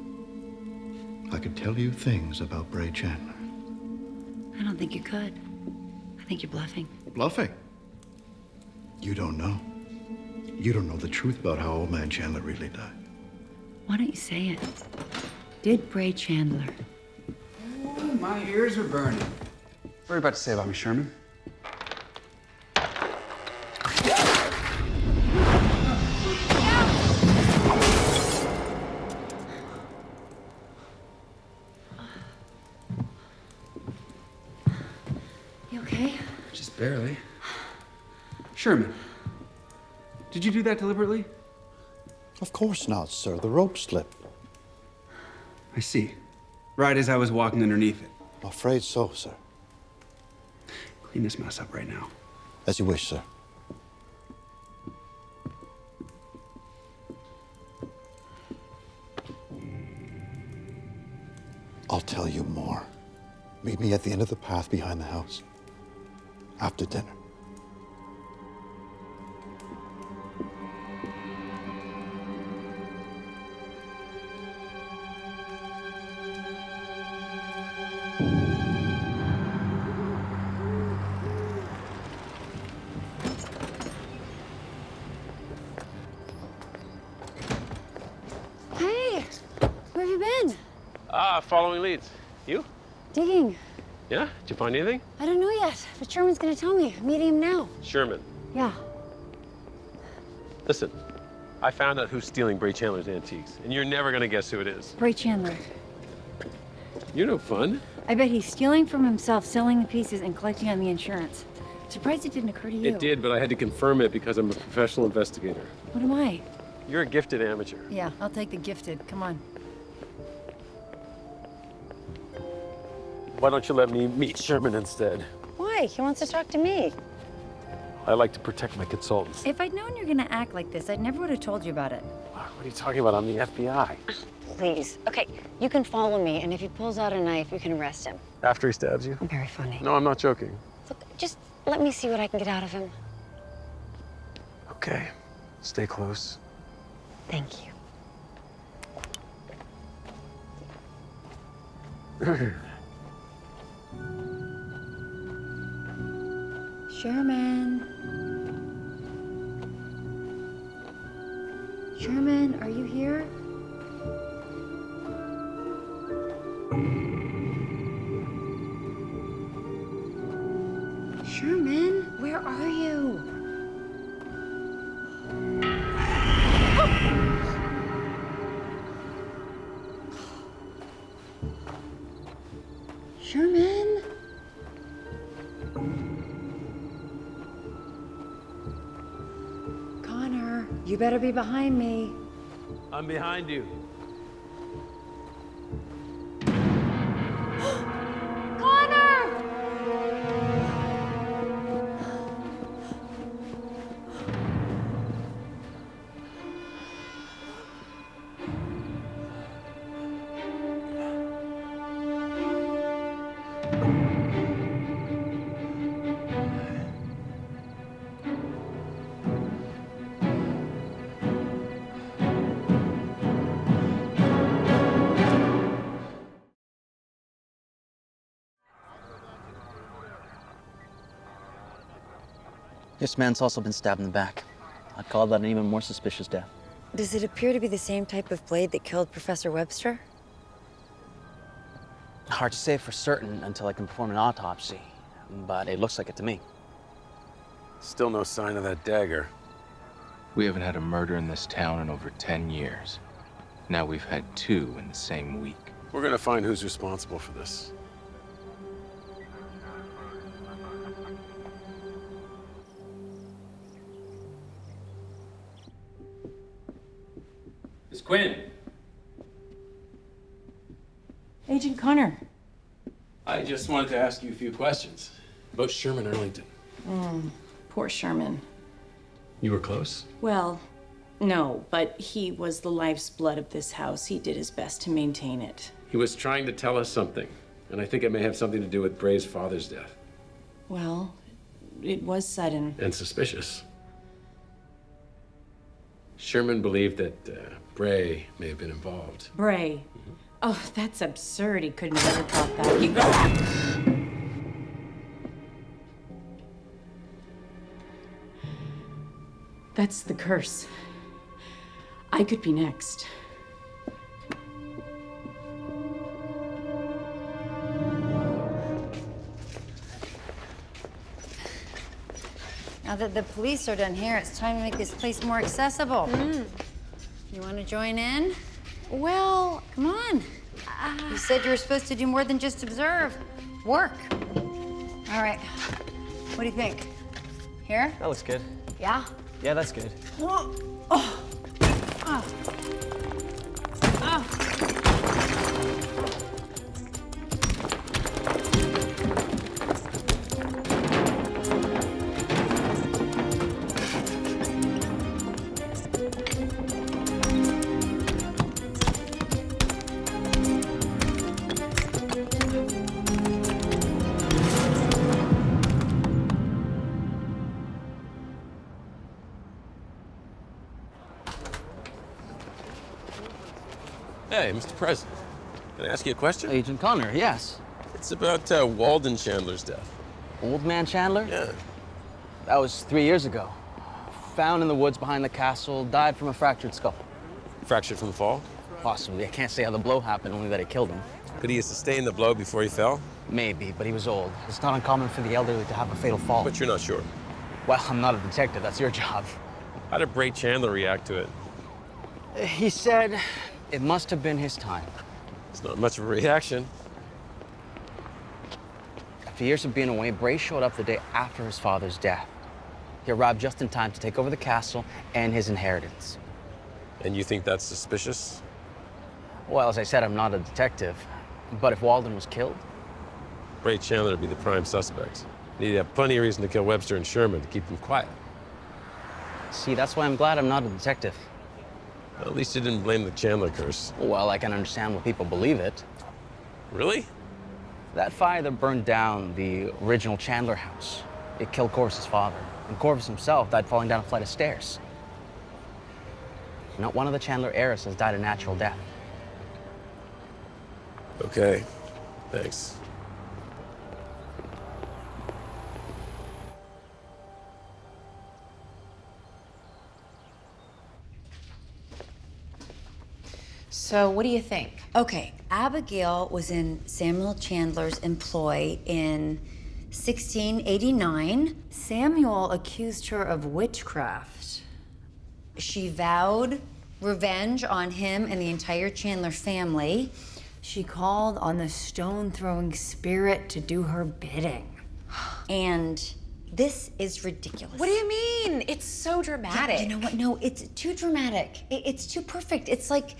I could tell you things about Bray Chandler. I don't think you could. I think you're bluffing. Bluffing? You don't know. You don't know the truth about how old man Chandler really died. Why don't you say it? Did Bray Chandler? Oh, my ears are burning. What are you about to say about me, Sherman? You okay? Just barely. Sherman, did you do that deliberately? Of course not, sir. The rope slipped. I see. Right as I was walking underneath it. I'm afraid so, sir. Clean this mess up right now. As you wish, sir. I'll tell you more. Meet me at the end of the path behind the house. After dinner. Hey, where have you been? Following leads. You? Digging. Yeah? Did you find anything? I don't know yet, but Sherman's gonna tell me. I'm meeting him now. Sherman. Yeah. Listen, I found out who's stealing Bray Chandler's antiques, and you're never gonna guess who it is. Bray Chandler. You're no fun. I bet he's stealing from himself, selling the pieces, and collecting on the insurance. Surprised it didn't occur to you. It did, but I had to confirm it because I'm a professional investigator. What am I? You're a gifted amateur. Yeah, I'll take the gifted. Come on. Why don't you let me meet Sherman instead? Why? He wants to talk to me. I like to protect my consultants. If I'd known you're gonna act like this, I never would have told you about it. What are you talking about? I'm the FBI. Please. Okay, you can follow me, and if he pulls out a knife, you can arrest him. After he stabs you? Very funny. No, I'm not joking. Look, just let me see what I can get out of him. Okay. Stay close. Thank you. Sherman. Sherman, are you here? Sherman, where are you? Sherman? Connor, you better be behind me. I'm behind you. Connor! This man's also been stabbed in the back. I'd call that an even more suspicious death. Does it appear to be the same type of blade that killed Professor Webster? Hard to say for certain until I can perform an autopsy, but it looks like it to me. Still no sign of that dagger. We haven't had a murder in this town in over 10 years. Now we've had 2 in the same week. We're gonna find who's responsible for this. Miss Quinn. Agent Connor. I just wanted to ask you a few questions about Sherman Arlington. Poor Sherman. You were close? Well, no, but he was the life's blood of this house. He did his best to maintain it. He was trying to tell us something, and I think it may have something to do with Bray's father's death. Well, it was sudden. And suspicious. Sherman believed that Bray may have been involved. Bray. Oh, that's absurd. He couldn't have ever thought that. He... That's the curse. I could be next. Now that the police are done here, it's time to make this place more accessible. You want to join in? Well, come on. You said you were supposed to do more than just observe. Work. All right. What do you think? Here? That looks good. Yeah? Yeah, that's good. Hey, Mr. President, can I ask you a question? Agent Connor, yes. It's about Walden Chandler's death. Old man Chandler? Yeah. That was 3 years ago. Found in the woods behind the castle, died from a fractured skull. Fractured from the fall? Possibly. I can't say how the blow happened, only that it killed him. Could he have sustained the blow before he fell? Maybe, but he was old. It's not uncommon for the elderly to have a fatal fall. But you're not sure. Well, I'm not a detective. That's your job. How did Bray Chandler react to it? He said it must have been his time. It's not much of a reaction. After years of being away, Bray showed up the day after his father's death. He arrived just in time to take over the castle and his inheritance. And you think that's suspicious? Well, as I said, I'm not a detective. But if Walden was killed? Ray Chandler would be the prime suspect. He'd have plenty of reason to kill Webster and Sherman to keep them quiet. See, that's why I'm glad I'm not a detective. Well, at least you didn't blame the Chandler curse. Well, I can understand why people believe it. Really? That fire that burned down the original Chandler house, it killed Corvus' father. And Corvus himself died falling down a flight of stairs. Not one of the Chandler heirs has died a natural death. Okay, thanks. So what do you think? Okay, Abigail was in Samuel Chandler's employ in 1689. Samuel accused her of witchcraft. She vowed revenge on him and the entire Chandler family. She called on the stone-throwing spirit to do her bidding. And this is ridiculous. What do you mean? It's so dramatic. Yeah, you know what? No, it's too dramatic. It's too perfect. It's like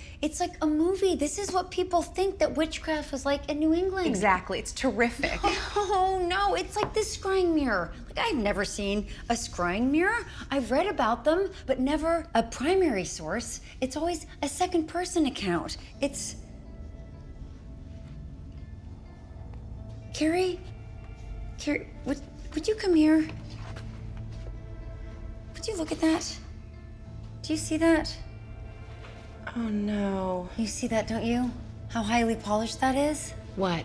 a movie. This is what people think that witchcraft was like in New England. Exactly. It's terrific. Oh no, it's like this scrying mirror. Like, I've never seen a scrying mirror. I've read about them, but never a primary source. It's always a second person account. It's Carrie, would you come here? Would you look at that? Do you see that? Oh no. You see that, don't you? How highly polished that is? What?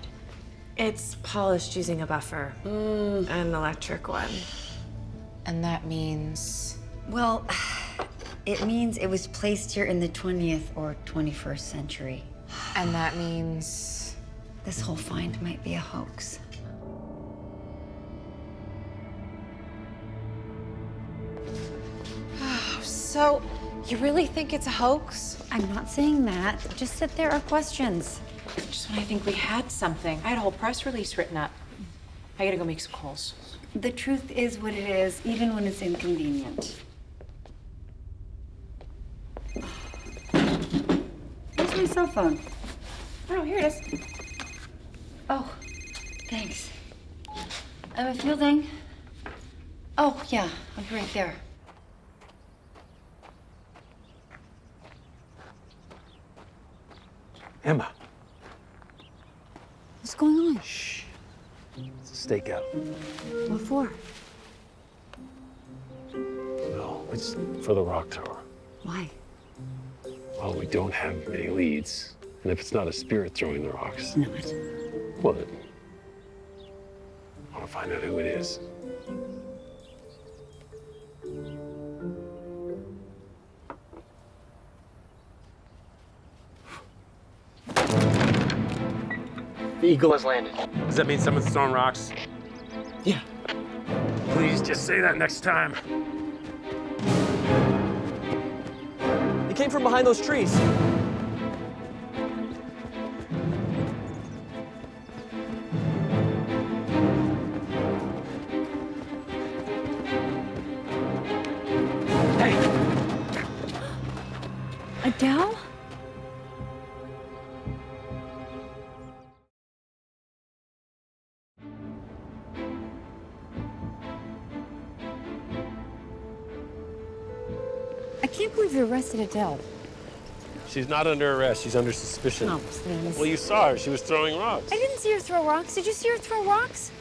It's polished using a buffer. An electric one. And that means? Well, it means it was placed here in the 20th or 21st century. And that means? This whole find might be a hoax. So, you really think it's a hoax? I'm not saying that, just that there are questions. Just when I think we had something. I had a whole press release written up. I gotta go make some calls. The truth is what it is, even when it's inconvenient. Where's my cell phone? Oh, here it is. Oh, thanks. I have a feeling. Oh, yeah, I'll be right there. Emma. What's going on? Shh. It's a stakeout. What for? No, it's for the rock tower. Why? Well, we don't have many leads. And if it's not a spirit throwing the rocks. No, it. Well, then, I want to find out who it is. The Eagle has landed. Does that mean someone's throwing rocks? Yeah. Please just say that next time. It came from behind those trees. Adele? I can't believe you arrested Adele. She's not under arrest. She's under suspicion. Oh, please. Well, you saw her. She was throwing rocks. I didn't see her throw rocks. Did you see her throw rocks?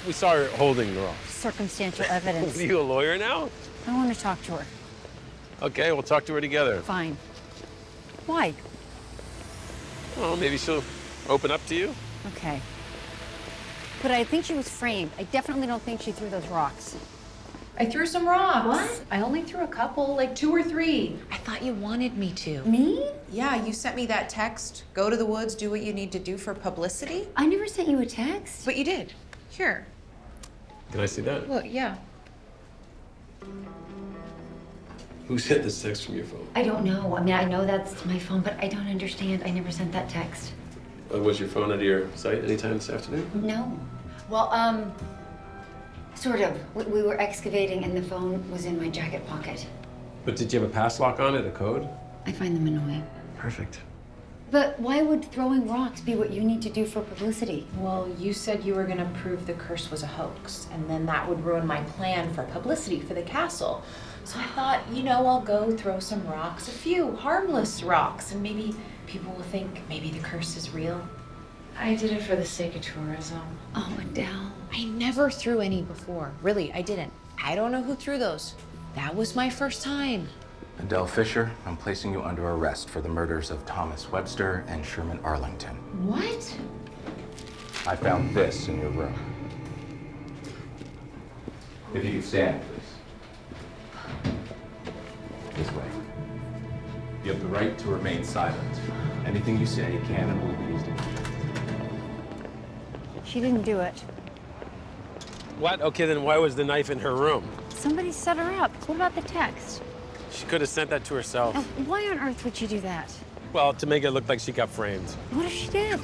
We saw her holding the rocks. Circumstantial evidence. Are you a lawyer now? I want to talk to her. Okay, we'll talk to her together. Fine. Why? Well, maybe she'll open up to you. Okay. But I think she was framed. I definitely don't think she threw those rocks. I threw some rocks. What? I only threw a couple, like 2 or 3. I thought you wanted me to. Me? Yeah, you sent me that text. Go to the woods, do what you need to do for publicity. I never sent you a text. But you did. Here. Can I see that? Look, yeah. Who sent this text from your phone? I don't know. I mean, I know that's my phone, but I don't understand. I never sent that text. Was your phone out of your sight anytime this afternoon? No. Well, sort of. We were excavating and the phone was in my jacket pocket. But did you have a pass lock on it, a code? I find them annoying. Perfect. But why would throwing rocks be what you need to do for publicity? Well, you said you were gonna prove the curse was a hoax, and then that would ruin my plan for publicity for the castle. So I thought, I'll go throw some rocks, a few harmless rocks, and maybe people will think maybe the curse is real. I did it for the sake of tourism. Oh, Adele. I never threw any before. Really, I didn't. I don't know who threw those. That was my first time. Adele Fisher, I'm placing you under arrest for the murders of Thomas Webster and Sherman Arlington. What? I found this in your room. If you could stand, please. This way. You have the right to remain silent. Anything you say can and will be used against you. She didn't do it. What? Okay, then why was the knife in her room? Somebody set her up. What about the text? She could have sent that to herself. Now, why on earth would she do that? Well, to make it look like she got framed. What if she did?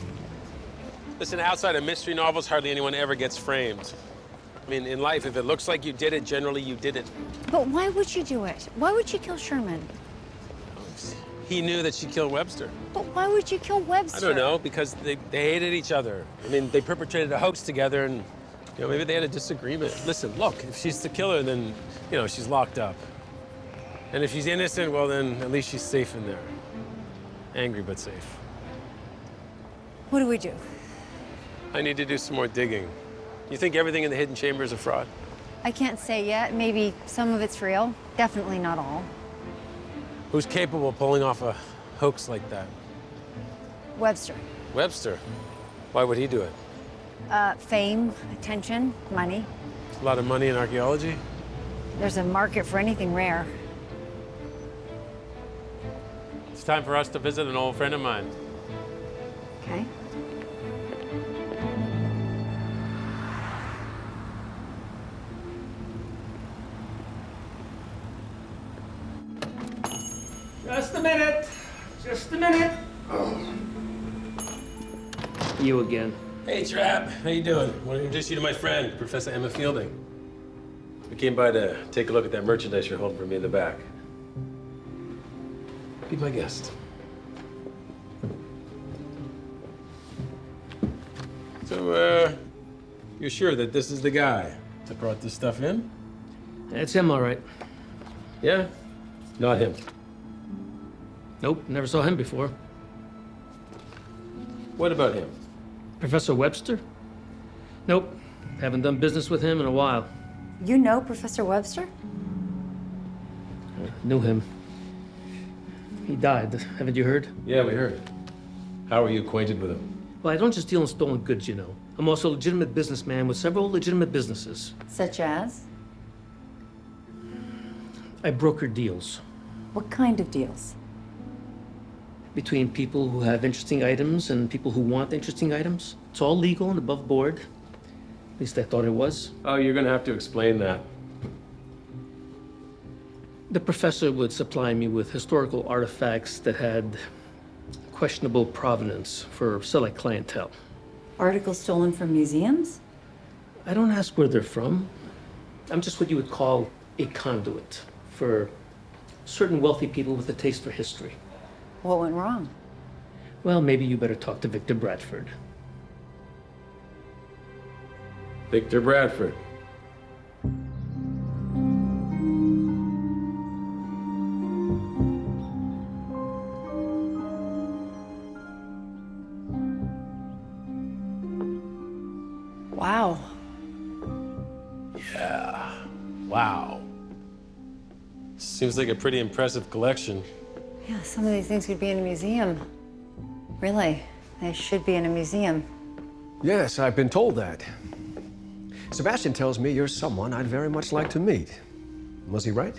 Listen, outside of mystery novels, hardly anyone ever gets framed. I mean, in life, if it looks like you did it, generally you did it. But why would she do it? Why would she kill Sherman? He knew that she killed Webster. But why would you kill Webster? I don't know, because they hated each other. I mean, they perpetrated a hoax together and, maybe they had a disagreement. Listen, look, if she's the killer, then, she's locked up. And if she's innocent, well, then at least she's safe in there. Angry, but safe. What do we do? I need to do some more digging. You think everything in the hidden chamber is a fraud? I can't say yet. Maybe some of it's real. Definitely not all. Who's capable of pulling off a hoax like that? Webster. Webster? Why would he do it? Fame, attention, money. A lot of money in archaeology? There's a market for anything rare. It's time for us to visit an old friend of mine. Okay. Just a minute. Just a minute. You again. Hey, Trap. How you doing? I want to introduce you to my friend, Professor Emma Fielding. We came by to take a look at that merchandise you're holding for me in the back. Be my guest. So, you're sure that this is the guy that brought this stuff in? It's him, all right. Yeah? Not him. Nope, never saw him before. What about him? Professor Webster? Nope, haven't done business with him in a while. You know Professor Webster? Knew him. He died, haven't you heard? Yeah, we heard. How are you acquainted with him? Well, I don't just deal in stolen goods, I'm also a legitimate businessman with several legitimate businesses. Such as? I broker deals What kind of deals? between people who have interesting items and people who want interesting items. It's all legal and above board. At least I thought it was. Oh, you're gonna have to explain that. The professor would supply me with historical artifacts that had questionable provenance for select clientele. Articles stolen from museums? I don't ask where they're from. I'm just what you would call a conduit for certain wealthy people with a taste for history. What went wrong? Well, maybe you better talk to Victor Bradford. Victor Bradford. Wow. Yeah. Wow. Seems like a pretty impressive collection. Yeah, some of these things could be in a museum. Really, they should be in a museum. Yes, I've been told that. Sebastian tells me you're someone I'd very much like to meet. Was he right?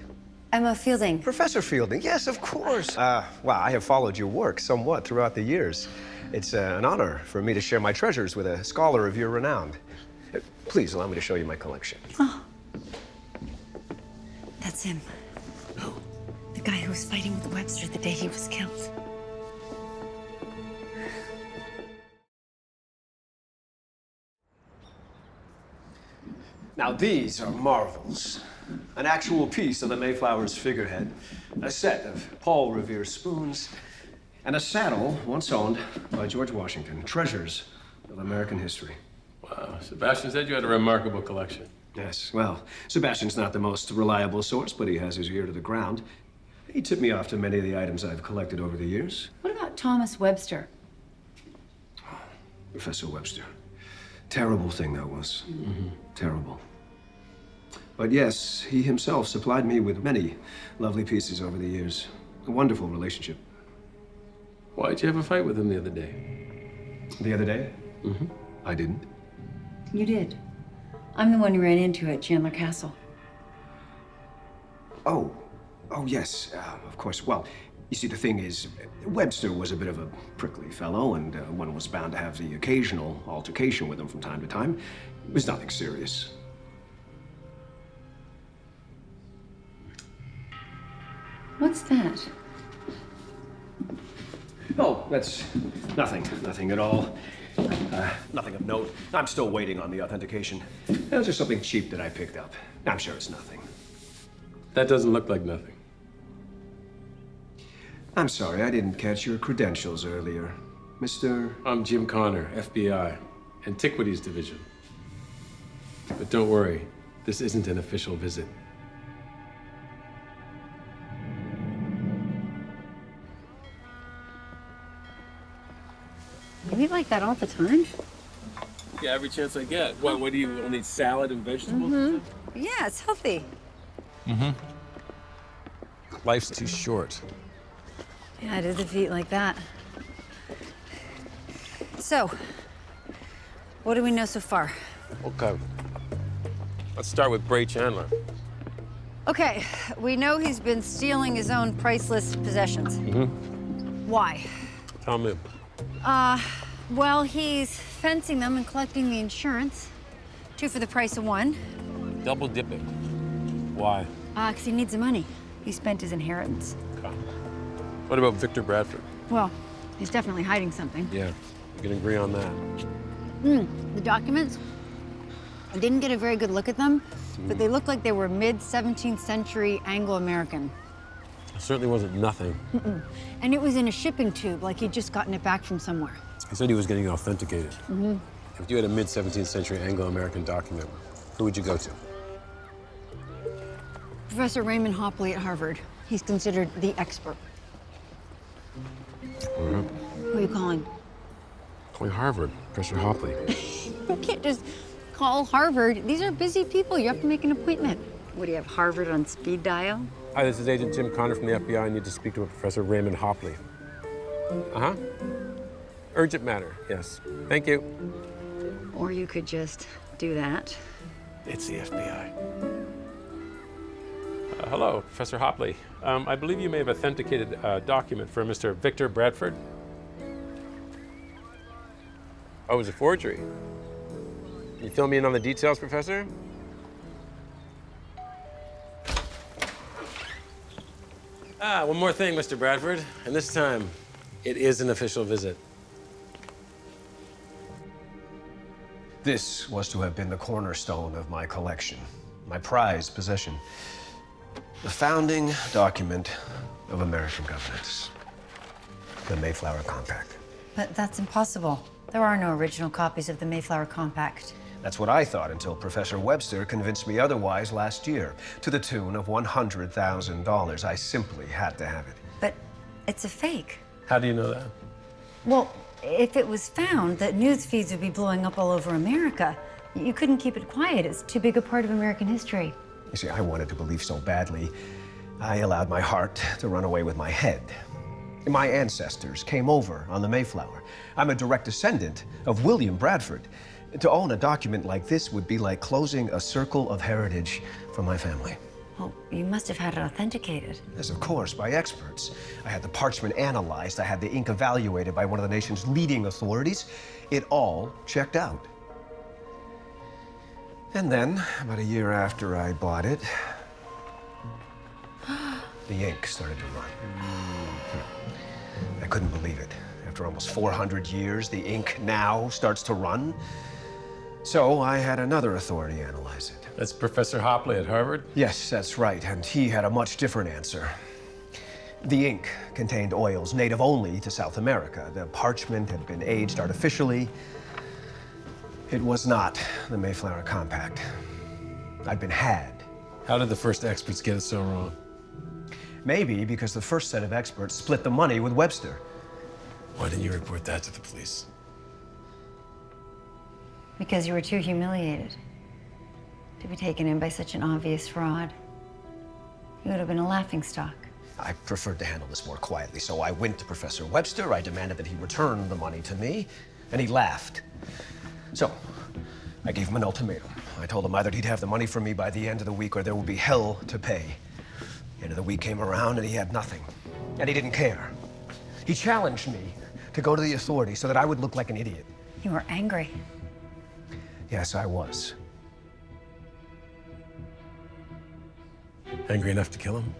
Emma Fielding. Professor Fielding, yes, of course. Well, I have followed your work somewhat throughout the years. It's an honor for me to share my treasures with a scholar of your renown. Please allow me to show you my collection. Oh. That's him. The guy who was fighting with Webster the day he was killed. Now these are marvels. An actual piece of the Mayflower's figurehead, a set of Paul Revere spoons, and a saddle once owned by George Washington. Treasures of American history. Wow, Sebastian said you had a remarkable collection. Yes, well, Sebastian's not the most reliable source, but he has his ear to the ground. He tipped me off to many of the items I've collected over the years. What about Thomas Webster? Professor Webster. Terrible thing that was. Terrible. But yes, he himself supplied me with many lovely pieces over the years. A wonderful relationship. Why'd you have a fight with him the other day? The other day? I didn't. You did. I'm the one you ran into at Chandler Castle. Oh, yes, of course. Well, you see, the thing is, Webster was a bit of a prickly fellow, and one was bound to have the occasional altercation with him from time to time. It was nothing serious. What's that? Oh, that's nothing at all. Nothing of note. I'm still waiting on the authentication. It was just something cheap that I picked up. I'm sure it's nothing. That doesn't look like nothing. I'm sorry, I didn't catch your credentials earlier. Mr. I'm Jim Connor, FBI, Antiquities Division. But don't worry, this isn't an official visit. You eat like that all the time? Yeah, every chance I get. What do you only salad and vegetables? Yeah, it's healthy. Life's too short. Yeah, it is if you eat like that. So, what do we know so far? Okay. Let's start with Bray Chandler. Okay, we know he's been stealing his own priceless possessions. Why? Tell me. Well, he's fencing them and collecting the insurance. 2 for the price of 1. Double dipping. Why? 'Cause he needs the money. He spent his inheritance. Okay. What about Victor Bradford? Well, he's definitely hiding something. Yeah, we can agree on that. The documents, I didn't get a very good look at them, but they look like they were mid-17th century Anglo-American. It certainly wasn't nothing. And it was in a shipping tube, like he'd just gotten it back from somewhere. He said he was getting authenticated. If you had a mid-17th century Anglo-American document, who would you go to? Professor Raymond Hopley at Harvard. He's considered the expert. Who are you calling? Calling Harvard, Professor Hopley. You can't just call Harvard. These are busy people. You have to make an appointment. What, do you have Harvard on speed dial? Hi, this is Agent Jim Connor from the FBI. I need to speak to a Professor Raymond Hopley. Urgent matter, yes. Thank you. Or you could just do that. It's the FBI. Hello, Professor Hopley. I believe you may have authenticated a document for Mr. Victor Bradford. Oh, it was a forgery. Can you fill me in on the details, Professor? One more thing, Mr. Bradford. And this time, it is an official visit. This was to have been the cornerstone of my collection, my prized possession. The founding document of American governance, the Mayflower Compact. But that's impossible. There are no original copies of the Mayflower Compact. That's what I thought until Professor Webster convinced me otherwise last year, to the tune of $100,000. I simply had to have it. But it's a fake. How do you know that? Well, if it was found, the news feeds would be blowing up all over America. You couldn't keep it quiet. It's too big a part of American history. You see, I wanted to believe so badly, I allowed my heart to run away with my head. My ancestors came over on the Mayflower. I'm a direct descendant of William Bradford. To own a document like this would be like closing a circle of heritage for my family. Well, you must have had it authenticated. Yes, of course, by experts. I had the parchment analyzed. I had the ink evaluated by one of the nation's leading authorities. It all checked out. And then, about a year after I bought it, the ink started to run. I couldn't believe it. After almost 400 years, the ink now starts to run. So I had another authority analyze it. That's Professor Hopley at Harvard? Yes, that's right, and he had a much different answer. The ink contained oils native only to South America. The parchment had been aged artificially. It was not the Mayflower Compact. I'd been had. How did the first experts get it so wrong? Maybe because the first set of experts split the money with Webster. Why didn't you report that to the police? Because you were too humiliated to be taken in by such an obvious fraud. You would have been a laughingstock. I preferred to handle this more quietly, so I went to Professor Webster. I demanded that he return the money to me, and he laughed. So, I gave him an ultimatum. I told him either he'd have the money from me by the end of the week or there would be hell to pay. The end of the week came around and he had nothing. And he didn't care. He challenged me to go to the authorities so that I would look like an idiot. You were angry. Yes, I was. Angry enough to kill him?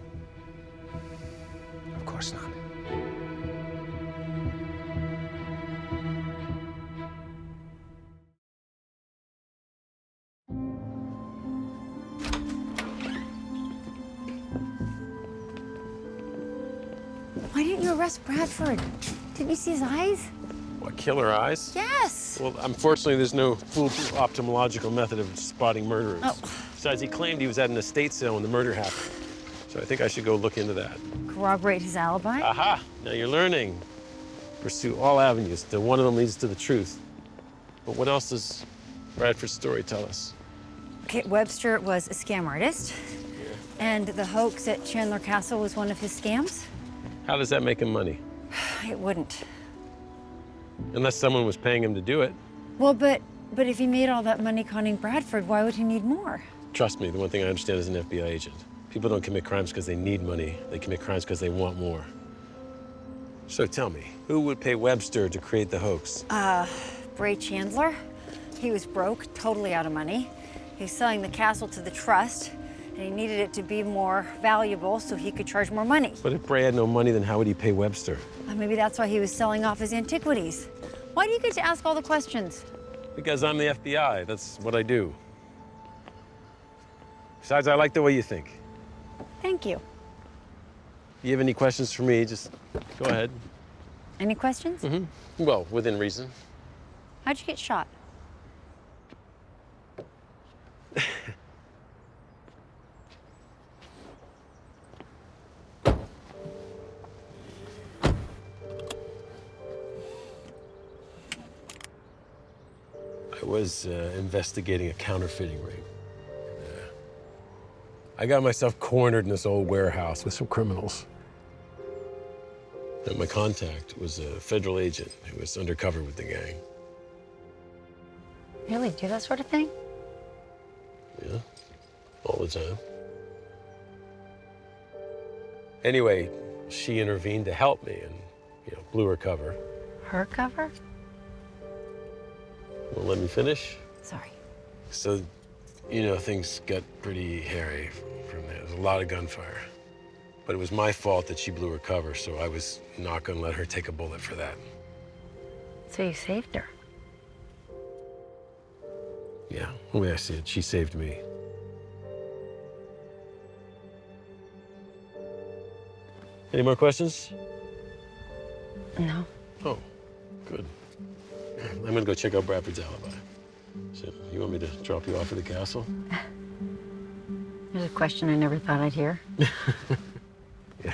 Of course not. Why didn't you arrest Bradford? Didn't you see his eyes? What, killer eyes? Yes. Well, unfortunately, there's no foolproof ophthalmological method of spotting murderers. Oh. Besides, he claimed he was at an estate sale when the murder happened. So I think I should go look into that. Corroborate his alibi? Aha! Now you're learning. Pursue all avenues till one of them leads to the truth. But what else does Bradford's story tell us? Okay, Webster was a scam artist. And the hoax at Chandler Castle was one of his scams? How does that make him money? It wouldn't. Unless someone was paying him to do it. Well, but if he made all that money conning Bradford, why would he need more? Trust me, the one thing I understand as an FBI agent, people don't commit crimes because they need money. They commit crimes because they want more. So tell me, who would pay Webster to create the hoax? Bray Chandler. He was broke, totally out of money. He was selling the castle to the trust, and he needed it to be more valuable so he could charge more money. But if Bray had no money, then how would he pay Webster? Maybe that's why he was selling off his antiquities. Why do you get to ask all the questions? Because I'm the FBI. That's what I do. Besides, I like the way you think. Thank you. If you have any questions for me, just go ahead. Any questions? Mm-hmm. Well, within reason. How'd you get shot? I was investigating a counterfeiting ring. I got myself cornered in this old warehouse with some criminals. And my contact was a federal agent who was undercover with the gang. Really do that sort of thing? Yeah, all the time. Anyway, she intervened to help me and, blew her cover. Her cover? Well, let me finish. Sorry. So, things got pretty hairy from there. There was a lot of gunfire. But it was my fault that she blew her cover, so I was not gonna let her take a bullet for that. So you saved her? Yeah, the way I see it, she saved me. Any more questions? No. Oh, good. I'm gonna go check out Bradford's alibi. So, you want me to drop you off at the castle? There's a question I never thought I'd hear. Yeah.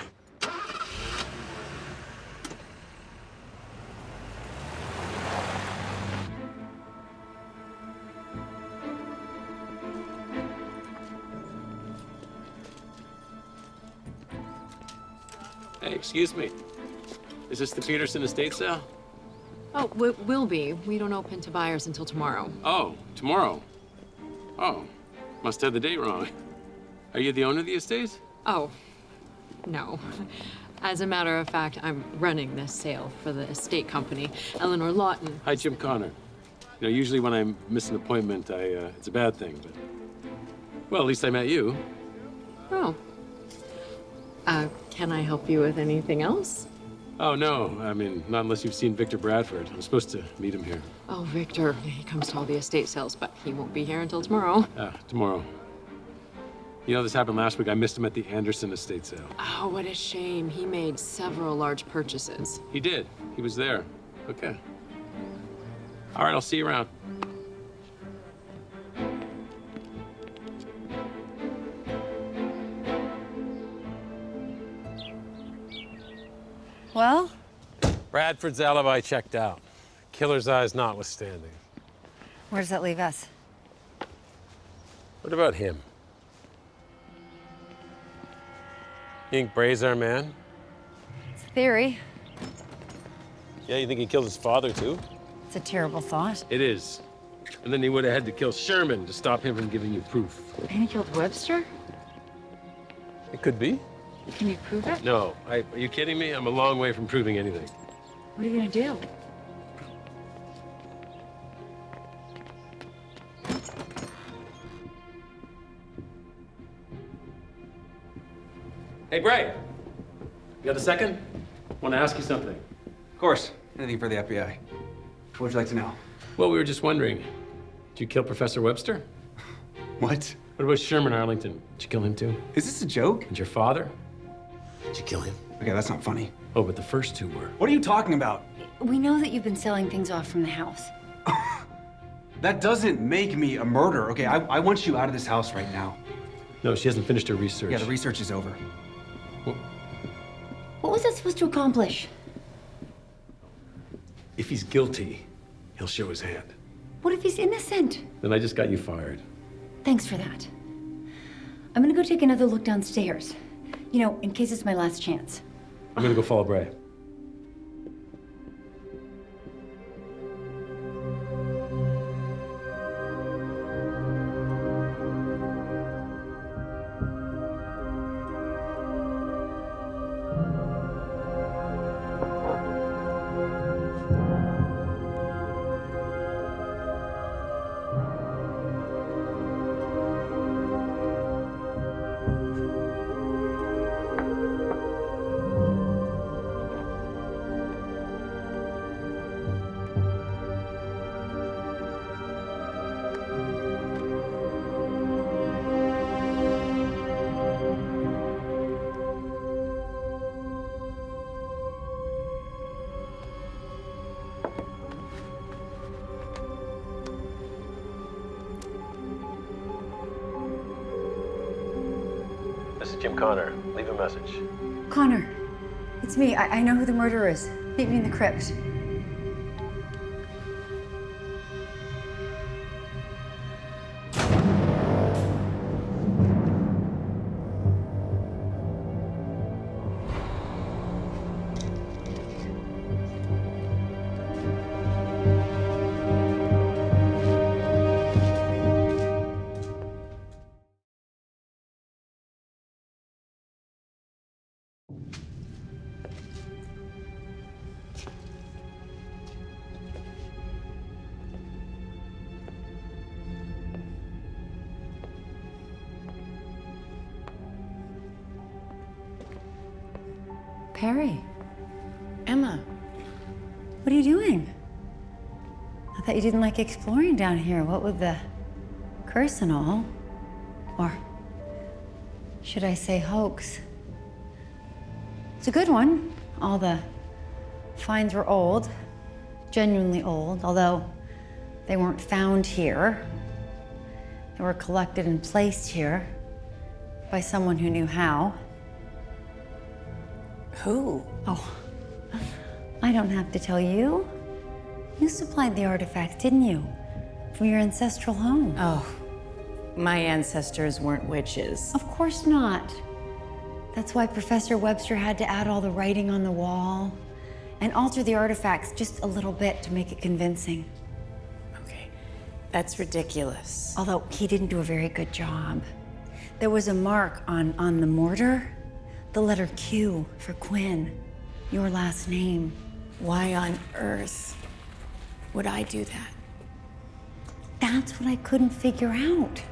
Hey, excuse me. Is this the Peterson estate sale? Oh, will be. We don't open to buyers until tomorrow. Oh, tomorrow. Oh, must have the date wrong. Are you the owner of the estate? Oh, no. As a matter of fact, I'm running this sale for the estate company, Eleanor Lawton. Hi, Jim Connor. Usually when I miss an appointment, it's a bad thing, but... Well, at least I met you. Oh. Can I help you with anything else? Oh, no. I mean, not unless you've seen Victor Bradford. I'm supposed to meet him here. Oh, Victor. He comes to all the estate sales, but he won't be here until tomorrow. Tomorrow. You know, this happened last week. I missed him at the Anderson estate sale. Oh, what a shame. He made several large purchases. He did. He was there. Okay. All right, I'll see you around. Well? Bradford's alibi checked out. Killer's eyes notwithstanding. Where does that leave us? What about him? You think Bray's our man? It's a theory. Yeah, you think he killed his father, too? It's a terrible thought. It is. And then he would have had to kill Sherman to stop him from giving you proof. And he killed Webster? It could be. Can you prove it? No. Are you kidding me? I'm a long way from proving anything. What are you gonna do? Hey, Bray. You got a second? Want to ask you something. Of course. Anything for the FBI. What would you like to know? Well, we were just wondering. Did you kill Professor Webster? What? What about Sherman Arlington? Did you kill him too? Is this a joke? And your father? Did you kill him? Okay, that's not funny. Oh, but the first two were. What are you talking about? We know that you've been selling things off from the house. That doesn't make me a murderer, okay? I want you out of this house right now. No, she hasn't finished her research. Yeah, the research is over. What was that supposed to accomplish? If he's guilty, he'll show his hand. What if he's innocent? Then I just got you fired. Thanks for that. I'm gonna go take another look downstairs. You know, in case it's my last chance. I'm gonna go follow Bray. This is Jim Connor. Leave a message. Connor, it's me. I know who the murderer is. Meet me in the crypt. Perry. Emma. What are you doing? I thought you didn't like exploring down here. What with the curse and all? Or should I say hoax? It's a good one. All the finds were old, genuinely old, although they weren't found here. They were collected and placed here by someone who knew how. Who? Oh, I don't have to tell you. You supplied the artifacts, didn't you? From your ancestral home. Oh, my ancestors weren't witches. Of course not. That's why Professor Webster had to add all the writing on the wall and alter the artifacts just a little bit to make it convincing. Okay, that's ridiculous. Although he didn't do a very good job. There was a mark on the mortar, the letter Q for Quinn, your last name. Why on earth would I do that? That's what I couldn't figure out.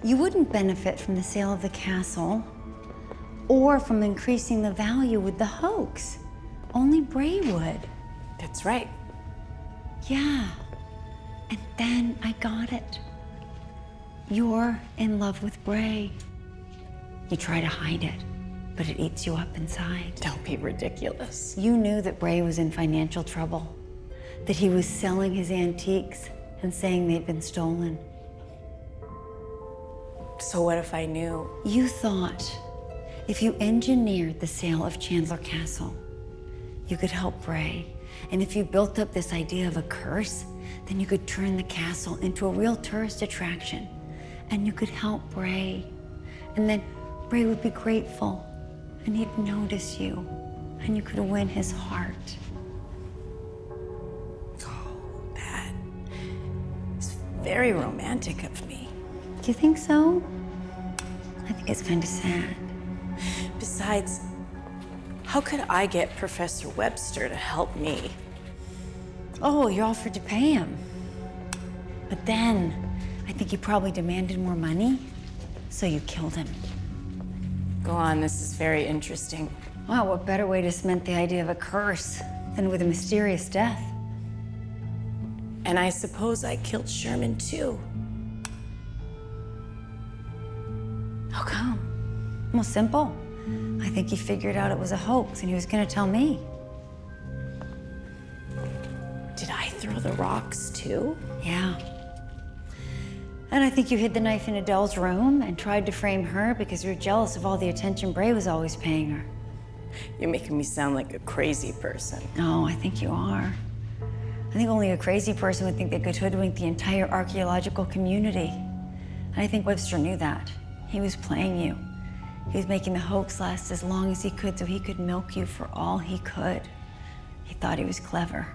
You wouldn't benefit from the sale of the castle or from increasing the value with the hoax. Only Bray would. That's right. Yeah. And then I got it. You're in love with Bray. You try to hide it, but it eats you up inside. Don't be ridiculous. You knew that Bray was in financial trouble, that he was selling his antiques and saying they'd been stolen. So what if I knew? You thought if you engineered the sale of Chandler Castle, you could help Bray. And if you built up this idea of a curse, then you could turn the castle into a real tourist attraction. And you could help Bray. And then Bray would be grateful, and he'd notice you, and you could win his heart. That is very romantic of me. Do you think so? I think it's kind of sad. Besides, how could I get Professor Webster to help me? Oh, you offered to pay him. But then, I think he probably demanded more money, so you killed him. Go on, this is very interesting. Wow, what better way to cement the idea of a curse than with a mysterious death? And I suppose I killed Sherman too. How come? Well, simple. I think he figured out it was a hoax and he was gonna tell me. Did I throw the rocks too? Yeah. And I think you hid the knife in Adele's room and tried to frame her because you're jealous of all the attention Bray was always paying her. You're making me sound like a crazy person. No, I think you are. I think only a crazy person would think they could hoodwink the entire archaeological community. And I think Webster knew that. He was playing you. He was making the hoax last as long as he could so he could milk you for all he could. He thought he was clever.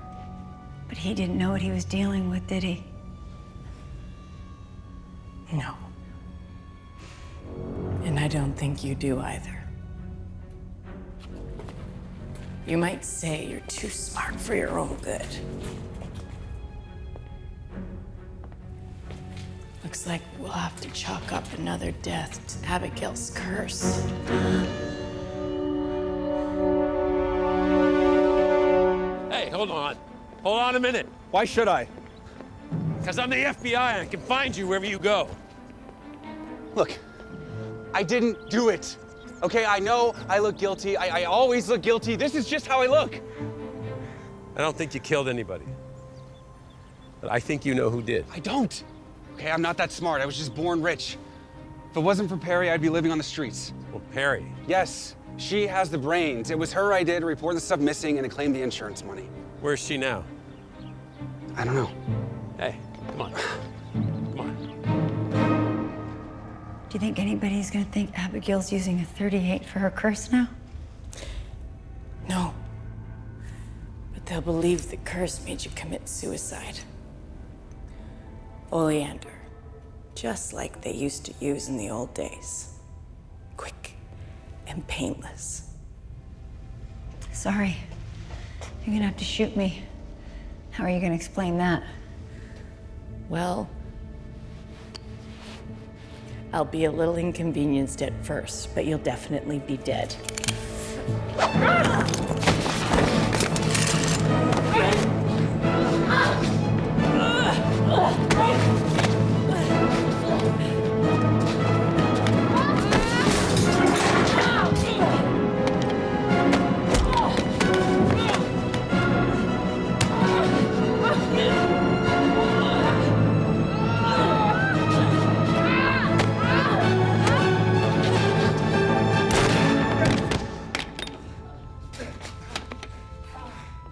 But he didn't know what he was dealing with, did he? No. And I don't think you do either. You might say you're too smart for your own good. Looks like we'll have to chalk up another death to Abigail's curse. Hey, hold on. Hold on a minute. Why should I? Because I'm the FBI and I can find you wherever you go. Look, I didn't do it. Okay, I know I look guilty. I always look guilty. This is just how I look. I don't think you killed anybody. But I think you know who did. I don't. Okay, I'm not that smart. I was just born rich. If it wasn't for Perry, I'd be living on the streets. Well, Perry? Yes, she has the brains. It was her idea to report the stuff missing and to claim the insurance money. Where's she now? I don't know. Hey, come on. Come on. Do you think anybody's gonna think Abigail's using a 38 for her curse now? No. But they'll believe the curse made you commit suicide. Oleander. Just like they used to use in the old days. Quick and painless. Sorry. You're gonna have to shoot me. How are you gonna explain that? Well, I'll be a little inconvenienced at first, but you'll definitely be dead.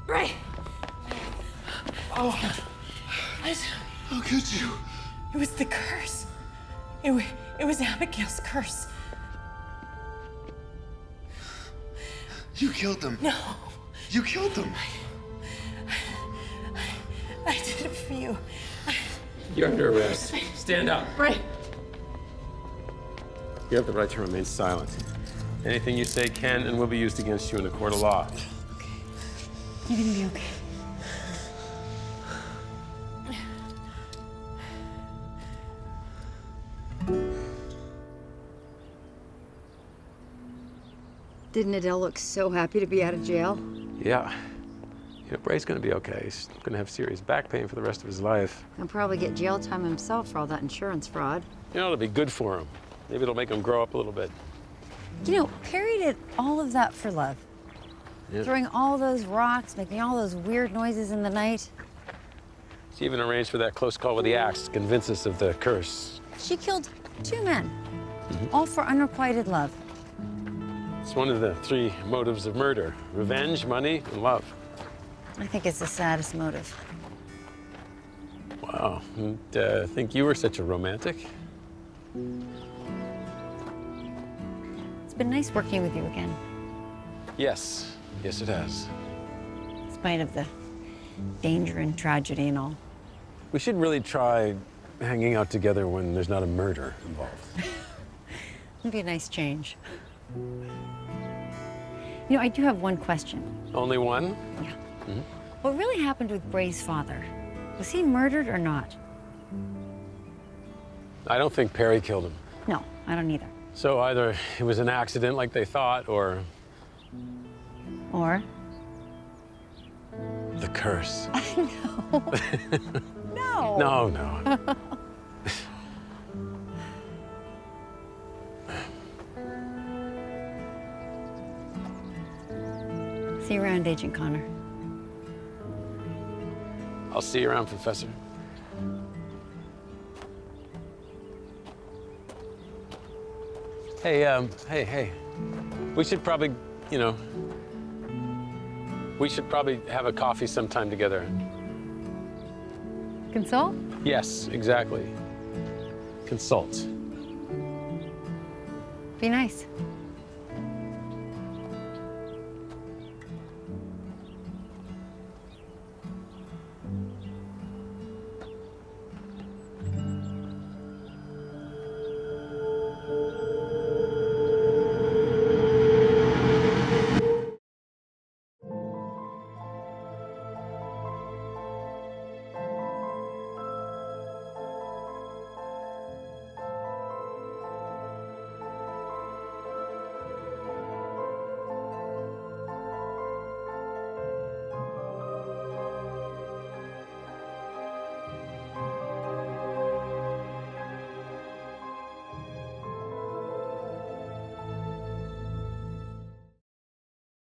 Right. Oh, how could you? It was the curse. It was Abigail's curse. You killed them. No. You killed them. I did it for you. You're under arrest. Stand up. Right. You have the right to remain silent. Anything you say can and will be used against you in a court of law. You're gonna be okay. Didn't Adele look so happy to be out of jail? Yeah. You know, Bray's gonna be okay. He's gonna have serious back pain for the rest of his life. He'll probably get jail time himself for all that insurance fraud. You know, it'll be good for him. Maybe it'll make him grow up a little bit. You know, Perry did all of that for love. Yeah. Throwing all those rocks, making all those weird noises in the night. She even arranged for that close call with the axe to convince us of the curse. She killed 2 men, all for unrequited love. It's one of the 3 motives of murder: revenge, money, and love. I think it's the saddest motive. Wow. Didn't think you were such a romantic. It's been nice working with you again, Yes. Yes, it has. in spite of the danger and tragedy and all. We should really try hanging out together when there's not a murder involved. It'd be a nice change. You know, I do have one question. Only one? Yeah. What really happened with Bray's father? Was he murdered or not? I don't think Perry killed him. No, I don't either. So either it was an accident like they thought, or Or? the curse. No. No. No, no. See you around, Agent Connor. I'll see you around, Professor. Hey, hey. We should probably, you know, we should probably have a coffee sometime together. Consult? Yes, exactly. Consult. Be nice.